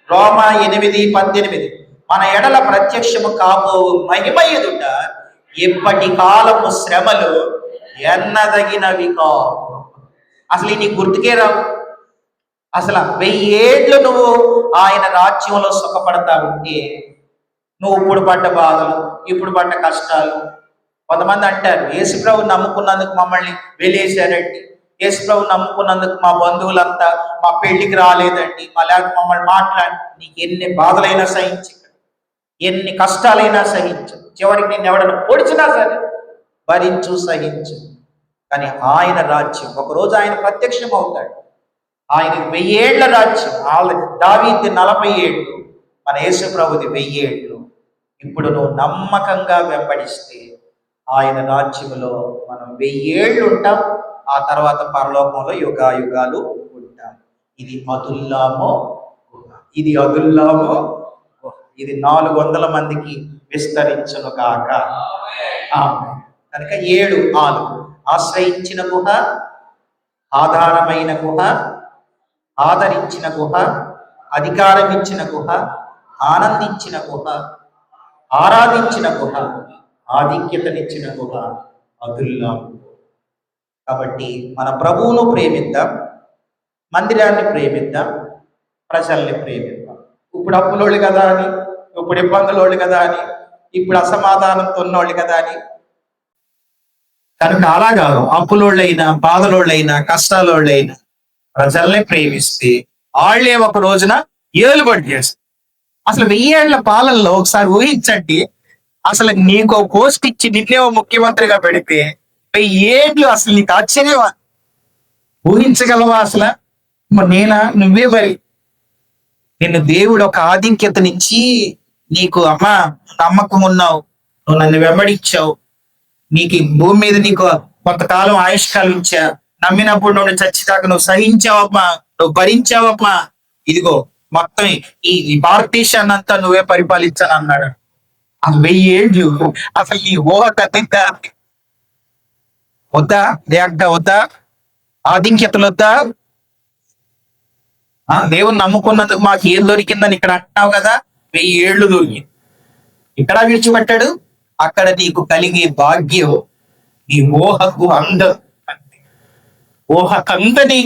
రోమా 8:18 మన ఎడల ప్రత్యక్షము కాబో మహిమ ఎదుట ఎప్పటి కాలము శ్రమలు ఎన్నదగినవి కావు. అసలు నీ గుర్తుకే రావు. అసలు 1000 ఏళ్ళు నువ్వు ఆయన రాజ్యంలో సుఖపడతా ఉంటే నువ్వు ఇప్పుడు పడ్డ బాధలు, ఇప్పుడు పడ్డ కష్టాలు. కొంతమంది అంటారు, యేసుప్రభు నమ్ముకున్నందుకు మమ్మల్ని వెలేశారండి, యేసుప్రభు నమ్ముకున్నందుకు మా బంధువులంతా మా పెళ్లికి రాలేదండి, లేకపోతే మమ్మల్ని మాట్లాడి. నీకు ఎన్ని బాధలైనా సహించు, ఎన్ని కష్టాలైనా సహించు, చివరికి నేను ఎవడన్నా పొడిచినా సరే భరించు, సహించు. కానీ ఆయన రాజ్యం ఒకరోజు ఆయన ప్రత్యక్షం అవుతాడు. ఆయన 1000 ఏళ్ల రాజ్యం. దావీదు 40 ఏళ్ళు, మన యేసు ప్రభుది 1000 ఏళ్ళు. ఇప్పుడు నువ్వు నమ్మకంగా వెంబడిస్తే ఆయన రాజ్యంలో మనం 1000 ఏళ్ళు ఉంటాం. ఆ తర్వాత పరలోకంలో యుగాయుగాలు ఉంటాం. ఇది అదుల్లామో గుహ, ఇది అదుల్లామో గుహ. ఇది 400 మందికి విస్తరించును కాక. కనుక 7 ఆశ్రయించిన గుహ, ఆధారమైన గుహ, ఆదరించిన గుహ, అధికారం ఇచ్చిన గుహ, ఆనందించిన గుహ, ఆరాధించిన గుహ, ఆధిక్యతనిచ్చిన గుహ, అదుల్లా. కాబట్టి మన ప్రభువును ప్రేమిద్దాం, మందిరాన్ని ప్రేమిద్దాం, ప్రజల్ని ప్రేమిద్దాం. ఇప్పుడు అప్పులోళ్ళు కదా అని, ఇప్పుడు ఇబ్బందులోళ్ళు కదా అని, ఇప్పుడు అసమాధానంతో ఉన్నోళ్ళు కదా అని. కనుక అలా కాదు, అప్పులోళ్ళైనా బాధలోళ్ళైనా కష్టాలోళ్ళైనా ప్రజల్ని ప్రేమిస్తే వాళ్ళే ఒక రోజున ఏలుబడి చేస్తారు. అసలు 1000 ఏళ్ల పాలనలో ఒకసారి ఊహించండి, అసలు నీకు పోస్ట్ ఇచ్చి నిన్నే ముఖ్యమంత్రిగా పెడితే 1000 ఏళ్ళు అసలు నీకు ఆశ్చర్యమా? ఊహించగలవా అసలు? మరి నేనా? నువ్వే మరి. నిన్ను దేవుడు ఒక ఆధిక్యతనిచ్చి నీకు అమ్మా నమ్మకం ఉన్నావు, నువ్వు నన్ను వెంబడించావు, నీకు ఈ భూమి మీద నీకు కొంతకాలం ఆయుష్కాలం ఇచ్చా, నమ్మినప్పుడు నువ్వు చచ్చిదాకా నువ్వు సహించావమ్మా, నువ్వు భరించావమ్మా, ఇదిగో మొత్తం ఈ భారతదేశాన్ని అంతా నువ్వే పరిపాలించాను అన్నాడు. ఆ 1000 ఏళ్ళు అసలు ఈ ఊహ కథిద్దా? వద్దా? దేగ వద్దా? ఆధిక్యతలు వద్దా? దేవుని నమ్ముకున్నందుకు మాకు ఏం దొరికిందని ఇక్కడ అంటున్నావు కదా, 1000 ఏళ్ళు దొరికింది. ఇక్కడ విడిచిపెట్టాడు, అక్కడ నీకు కలిగే భాగ్యం ఈ ఊహకు అందం. ఊహకందని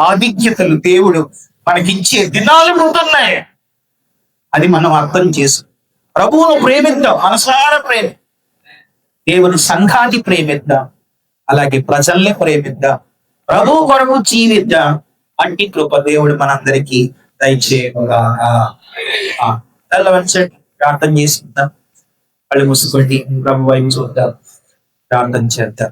ఆధిక్యతలు దేవుడు మనకిచ్చే దినాలు ఉంటున్నాయి. అది మనం అర్థం చేసు. ప్రభువును ప్రేమిద్దాం, మనసారా ప్రేమ. దేవుని సంఘాన్ని ప్రేమిద్దాం, అలాగే ప్రజల్ని ప్రేమిద్దాం, ప్రభువు కొరకు జీవిద్దాం. అంటి కృప దేవుడు మనందరికీ దయచేయగా. ప్రార్థన చేసుకుందాం. కళ్ళు మూసుకోండి, ప్రభు వైపు చూద్దాం, ప్రార్థన చేద్దాం.